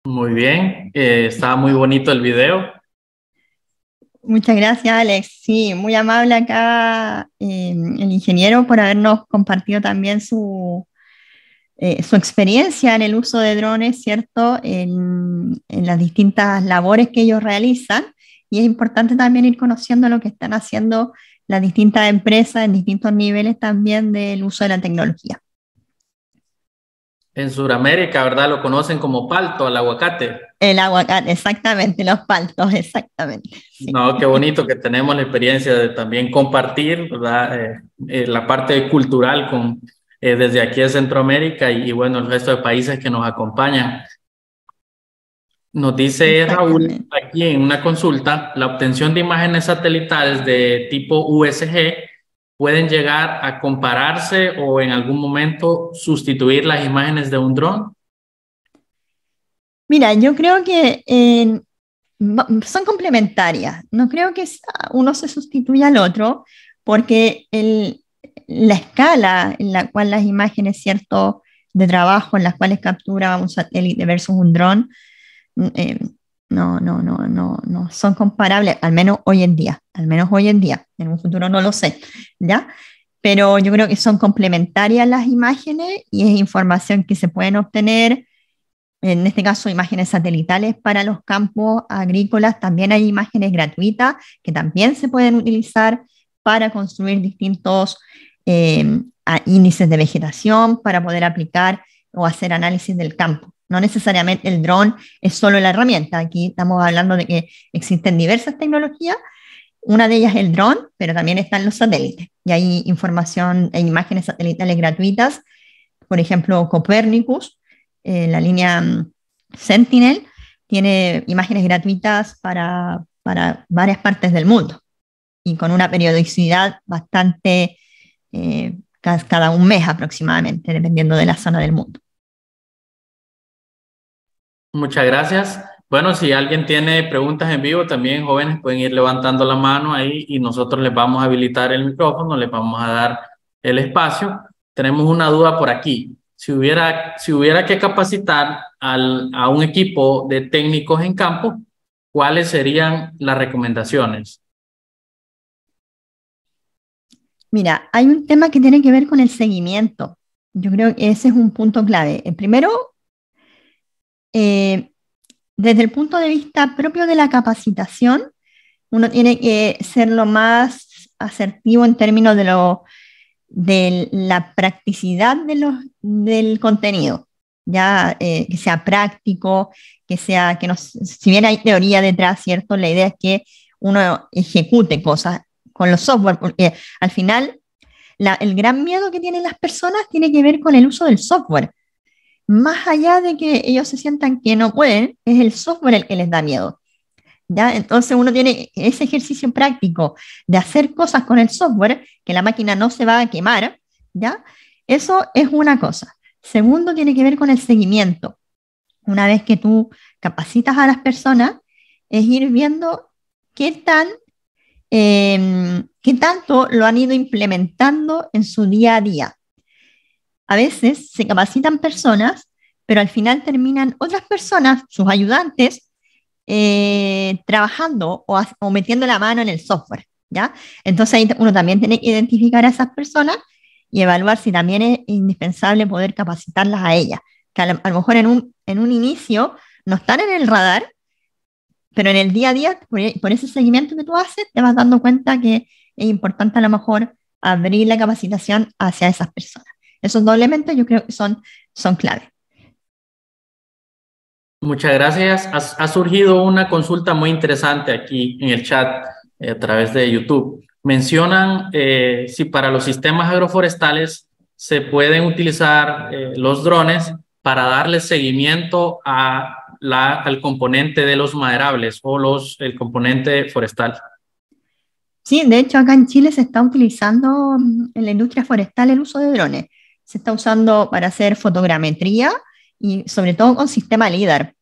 Muy bien, estaba muy bonito el video. Muchas gracias, Alex. Sí, muy amable acá el ingeniero por habernos compartido también su experiencia en el uso de drones, ¿cierto? En las distintas labores que ellos realizan. Y es importante también ir conociendo lo que están haciendo las distintas empresas en distintos niveles también del uso de la tecnología. En Sudamérica, ¿verdad? Lo conocen como palto, al aguacate. El aguacate, exactamente, los paltos, exactamente. Sí. No, qué bonito que tenemos la experiencia de también compartir, ¿verdad? La parte cultural desde aquí de Centroamérica y bueno, el resto de países que nos acompañan. Nos dice Raúl aquí en una consulta, la obtención de imágenes satelitales de tipo USG pueden llegar a compararse o en algún momento sustituir las imágenes de un dron. Mira, yo creo que son complementarias. No creo que uno se sustituya al otro, porque la escala en la cual las imágenes, cierto, de trabajo en las cuales captura un satélite versus un dron, no son comparables, al menos hoy en día, en un futuro no lo sé, ¿ya? Pero yo creo que son complementarias las imágenes y es información que se pueden obtener, en este caso imágenes satelitales para los campos agrícolas, también hay imágenes gratuitas que también se pueden utilizar para construir distintos índices de vegetación, para poder aplicar o hacer análisis del campo. No necesariamente el dron es solo la herramienta, aquí estamos hablando de que existen diversas tecnologías, una de ellas es el dron, pero también están los satélites, y hay información e imágenes satelitales gratuitas, por ejemplo, Copernicus, la línea Sentinel, tiene imágenes gratuitas para varias partes del mundo y con una periodicidad bastante, cada un mes aproximadamente, dependiendo de la zona del mundo. Muchas gracias. Bueno, si alguien tiene preguntas en vivo, también jóvenes pueden ir levantando la mano ahí y nosotros les vamos a habilitar el micrófono, les vamos a dar el espacio. Tenemos una duda por aquí. Si hubiera que capacitar a un equipo de técnicos en campo, ¿cuáles serían las recomendaciones? Mira, hay un tema que tiene que ver con el seguimiento. Yo creo que ese es un punto clave. Primero, desde el punto de vista propio de la capacitación, uno tiene que ser lo más asertivo en términos de la practicidad del contenido, ya que sea práctico, si bien hay teoría detrás, ¿cierto? La idea es que uno ejecute cosas con los software, porque al final el gran miedo que tienen las personas tiene que ver con el uso del software. Más allá de que ellos se sientan que no pueden, es el software el que les da miedo. ¿Ya? Entonces uno tiene ese ejercicio práctico de hacer cosas con el software, que la máquina no se va a quemar, ¿ya? Eso es una cosa. Segundo, tiene que ver con el seguimiento. Una vez que tú capacitas a las personas, es ir viendo qué tanto lo han ido implementando en su día a día. A veces se capacitan personas, pero al final terminan otras personas, sus ayudantes, trabajando o metiendo la mano en el software, ¿ya? Entonces ahí uno también tiene que identificar a esas personas y evaluar si también es indispensable poder capacitarlas a ellas, que a lo mejor en un inicio no están en el radar, pero en el día a día, por ese seguimiento que tú haces, te vas dando cuenta que es importante a lo mejor abrir la capacitación hacia esas personas. Esos dos elementos yo creo que son clave. Muchas gracias. Ha surgido una consulta muy interesante aquí en el chat a través de YouTube. Mencionan si para los sistemas agroforestales se pueden utilizar los drones para darle seguimiento al componente de los maderables o el componente forestal. Sí, de hecho acá en Chile se está utilizando en la industria forestal el uso de drones. Se está usando para hacer fotogrametría y sobre todo con sistema LIDAR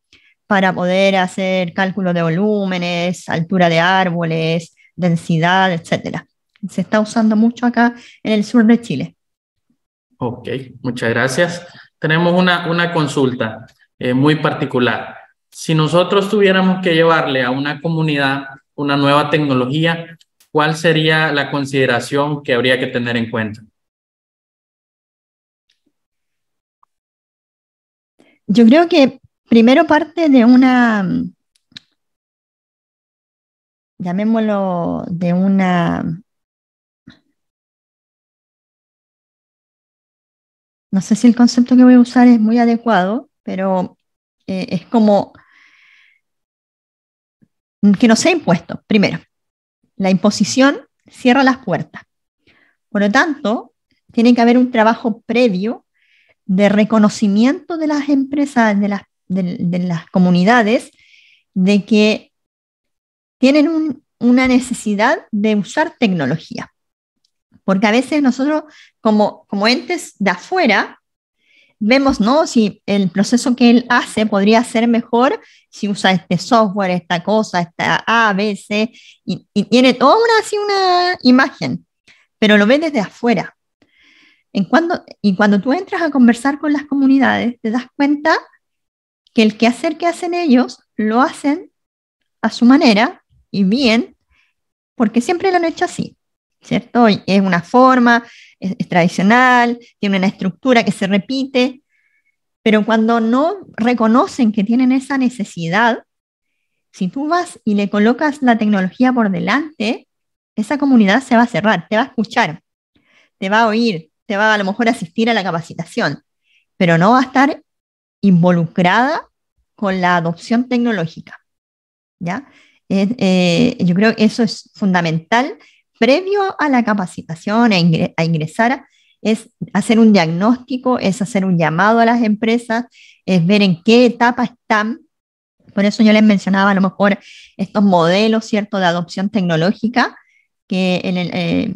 para poder hacer cálculo de volúmenes, altura de árboles, densidad, etcétera. Se está usando mucho acá en el sur de Chile. Ok, muchas gracias. Tenemos una consulta muy particular. Si nosotros tuviéramos que llevarle a una comunidad una nueva tecnología, ¿cuál sería la consideración que habría que tener en cuenta? Yo creo que primero parte de llamémoslo, no sé si el concepto que voy a usar es muy adecuado, pero es como que no sea impuesto. Primero, la imposición cierra las puertas. Por lo tanto, tiene que haber un trabajo previo de reconocimiento de las empresas, de las comunidades, de que tienen una necesidad de usar tecnología. Porque a veces nosotros, como entes de afuera, vemos, ¿no? Si el proceso que él hace podría ser mejor si usa este software, esta cosa, esta A, B, C, y tiene toda una imagen, pero lo ve desde afuera. Y cuando tú entras a conversar con las comunidades, te das cuenta que el quehacer que hacen ellos lo hacen a su manera y bien, porque siempre lo han hecho así, ¿cierto? Y es una forma, es tradicional, tiene una estructura que se repite, pero cuando no reconocen que tienen esa necesidad, si tú vas y le colocas la tecnología por delante, esa comunidad se va a cerrar, te va a escuchar, te va a oír, te va a lo mejor asistir a la capacitación, pero no va a estar involucrada con la adopción tecnológica, ¿ya? Yo creo que eso es fundamental. Previo a la capacitación, a ingresar, es hacer un diagnóstico, es hacer un llamado a las empresas, es ver en qué etapa están. Por eso yo les mencionaba a lo mejor estos modelos, ¿cierto?, de adopción tecnológica, que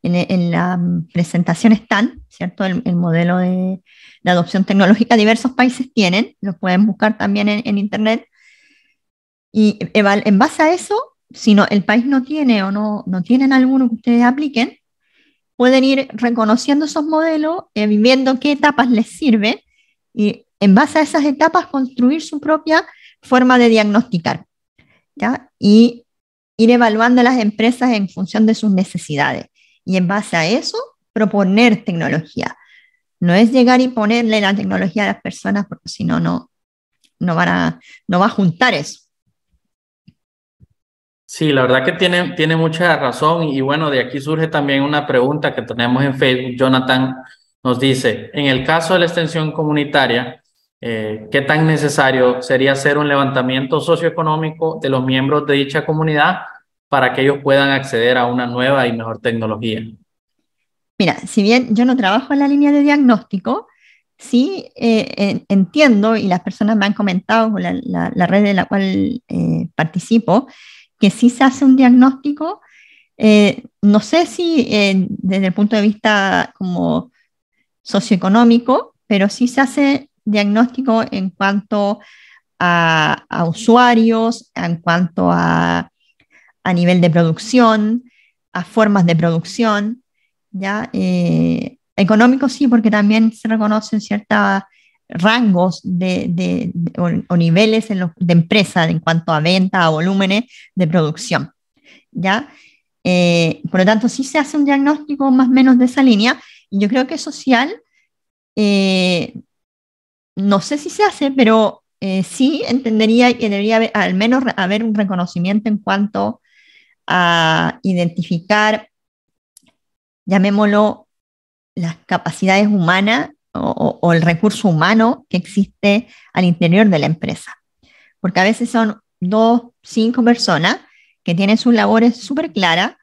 en la presentación están, ¿cierto? El modelo de adopción tecnológica diversos países tienen, lo pueden buscar también en Internet. Y en base a eso, si no, el país no tiene o no tienen alguno que ustedes apliquen, pueden ir reconociendo esos modelos, viendo qué etapas les sirve y en base a esas etapas construir su propia forma de diagnosticar, ¿ya? Y ir evaluando a las empresas en función de sus necesidades. Y en base a eso, proponer tecnología. No es llegar y ponerle la tecnología a las personas, porque si no, no va a juntar eso. Sí, la verdad que tiene mucha razón y bueno, de aquí surge también una pregunta que tenemos en Facebook. Jonathan nos dice, en el caso de la extensión comunitaria, ¿qué tan necesario sería hacer un levantamiento socioeconómico de los miembros de dicha comunidad para que ellos puedan acceder a una nueva y mejor tecnología? Mira, si bien yo no trabajo en la línea de diagnóstico, sí entiendo, y las personas me han comentado con la red de la cual participo, que sí se hace un diagnóstico, no sé si desde el punto de vista como socioeconómico, pero sí se hace diagnóstico en cuanto a usuarios, en cuanto a nivel de producción, a formas de producción, ¿ya? Económicos sí, porque también se reconocen ciertos rangos o niveles de empresa en cuanto a venta, a volúmenes de producción, ¿ya? Por lo tanto, sí se hace un diagnóstico más o menos de esa línea, y yo creo que social, no sé si se hace, pero sí entendería que debería al menos haber un reconocimiento en cuanto a identificar, llamémoslo, las capacidades humanas o el recurso humano que existe al interior de la empresa. Porque a veces son 2, 5 personas que tienen sus labores súper claras,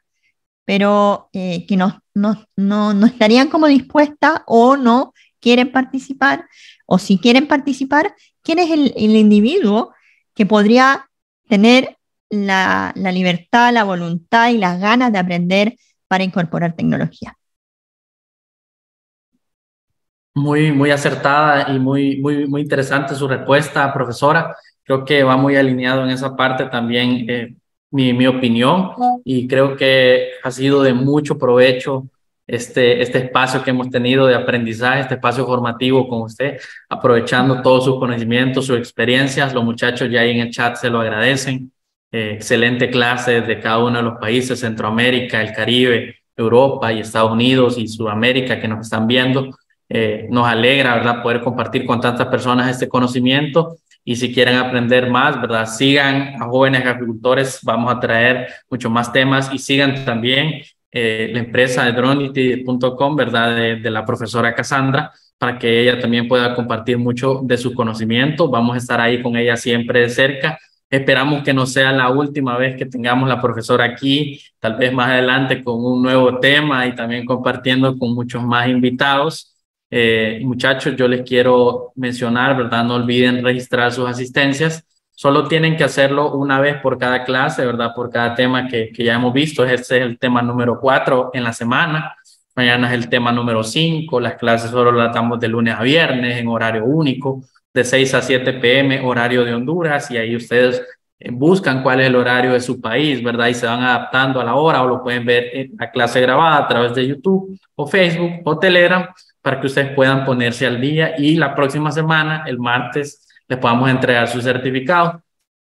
pero que no estarían como dispuestas o no quieren participar, o si quieren participar, ¿quién es el individuo que podría tener la libertad, la voluntad y las ganas de aprender para incorporar tecnología? Muy acertada y muy interesante su respuesta, profesora. Creo que va muy alineado en esa parte también mi opinión, y creo que ha sido de mucho provecho este espacio que hemos tenido de aprendizaje, este espacio formativo con usted, aprovechando todos sus conocimientos, sus experiencias. Los muchachos ya ahí en el chat se lo agradecen. Excelente clase de cada uno de los países, Centroamérica, el Caribe, Europa y Estados Unidos y Sudamérica que nos están viendo. Nos alegra, ¿verdad?, poder compartir con tantas personas este conocimiento, y si quieren aprender más, ¿verdad?, sigan a Jóvenes Caficultores, vamos a traer mucho más temas, y sigan también la empresa de Dronity.com, ¿verdad?, de la profesora Cassandra, para que ella también pueda compartir mucho de su conocimiento. Vamos a estar ahí con ella siempre de cerca. Esperamos que no sea la última vez que tengamos la profesora aquí, tal vez más adelante con un nuevo tema y también compartiendo con muchos más invitados. Muchachos, yo les quiero mencionar, ¿verdad? No olviden registrar sus asistencias. Solo tienen que hacerlo una vez por cada clase, ¿verdad? Por cada tema que ya hemos visto. Este es el tema número 4 en la semana. Mañana es el tema número 5. Las clases solo las damos de lunes a viernes en horario único, de 6 a 7 p.m. horario de Honduras, y ahí ustedes buscan cuál es el horario de su país, ¿verdad? Y se van adaptando a la hora, o lo pueden ver en la clase grabada a través de YouTube o Facebook o Telegram, para que ustedes puedan ponerse al día, y la próxima semana, el martes, les podamos entregar su certificado.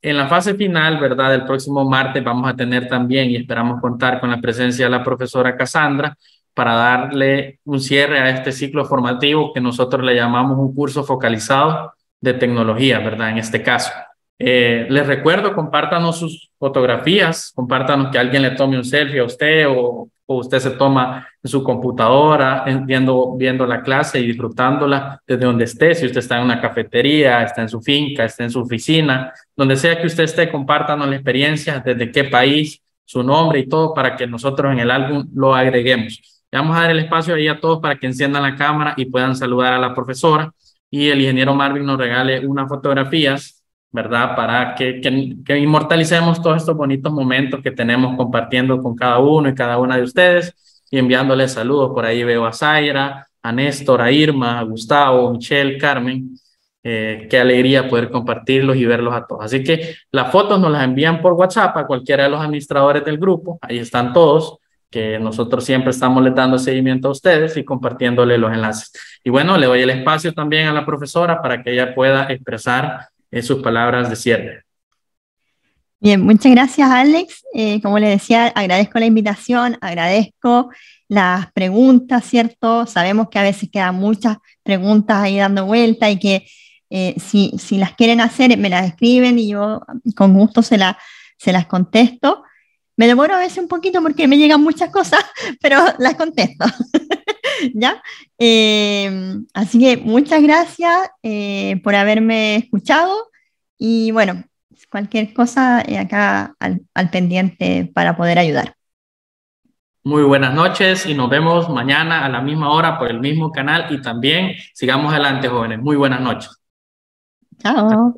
En la fase final, ¿verdad?, del próximo martes vamos a tener también, y esperamos contar con la presencia de la profesora Cassandra, para darle un cierre a este ciclo formativo que nosotros le llamamos un curso focalizado de tecnología, ¿verdad?, en este caso. Les recuerdo, compártanos sus fotografías, compártanos que alguien le tome un selfie a usted, o usted se toma en su computadora viendo la clase y disfrutándola desde donde esté. Si usted está en una cafetería, está en su finca, está en su oficina, donde sea que usted esté, compártanos la experiencia, desde qué país, su nombre y todo, para que nosotros en el álbum lo agreguemos. Le vamos a dar el espacio ahí a todos para que enciendan la cámara y puedan saludar a la profesora, y el ingeniero Marvin nos regale unas fotografías, ¿verdad?, para que inmortalicemos todos estos bonitos momentos que tenemos compartiendo con cada uno y cada una de ustedes. y enviándoles saludos. Por ahí veo a Zaira, a Néstor, a Irma, a Gustavo, Michelle, Carmen. Qué alegría poder compartirlos y verlos a todos. Así que las fotos nos las envían por WhatsApp a cualquiera de los administradores del grupo. Ahí están todos, que nosotros siempre estamos les dando seguimiento a ustedes y compartiéndoles los enlaces. Y bueno, le doy el espacio también a la profesora para que ella pueda expresar sus palabras de cierre. Bien, muchas gracias, Alex. Como le decía, agradezco la invitación, agradezco las preguntas, ¿cierto? Sabemos que a veces quedan muchas preguntas ahí dando vuelta y que si las quieren hacer, me las escriben y yo con gusto se las contesto. Me demoro a veces un poquito porque me llegan muchas cosas, pero las contesto. ¿Ya? Así que muchas gracias por haberme escuchado y bueno, cualquier cosa acá al pendiente para poder ayudar. Muy buenas noches y nos vemos mañana a la misma hora por el mismo canal y también sigamos adelante, jóvenes. Muy buenas noches. Chao.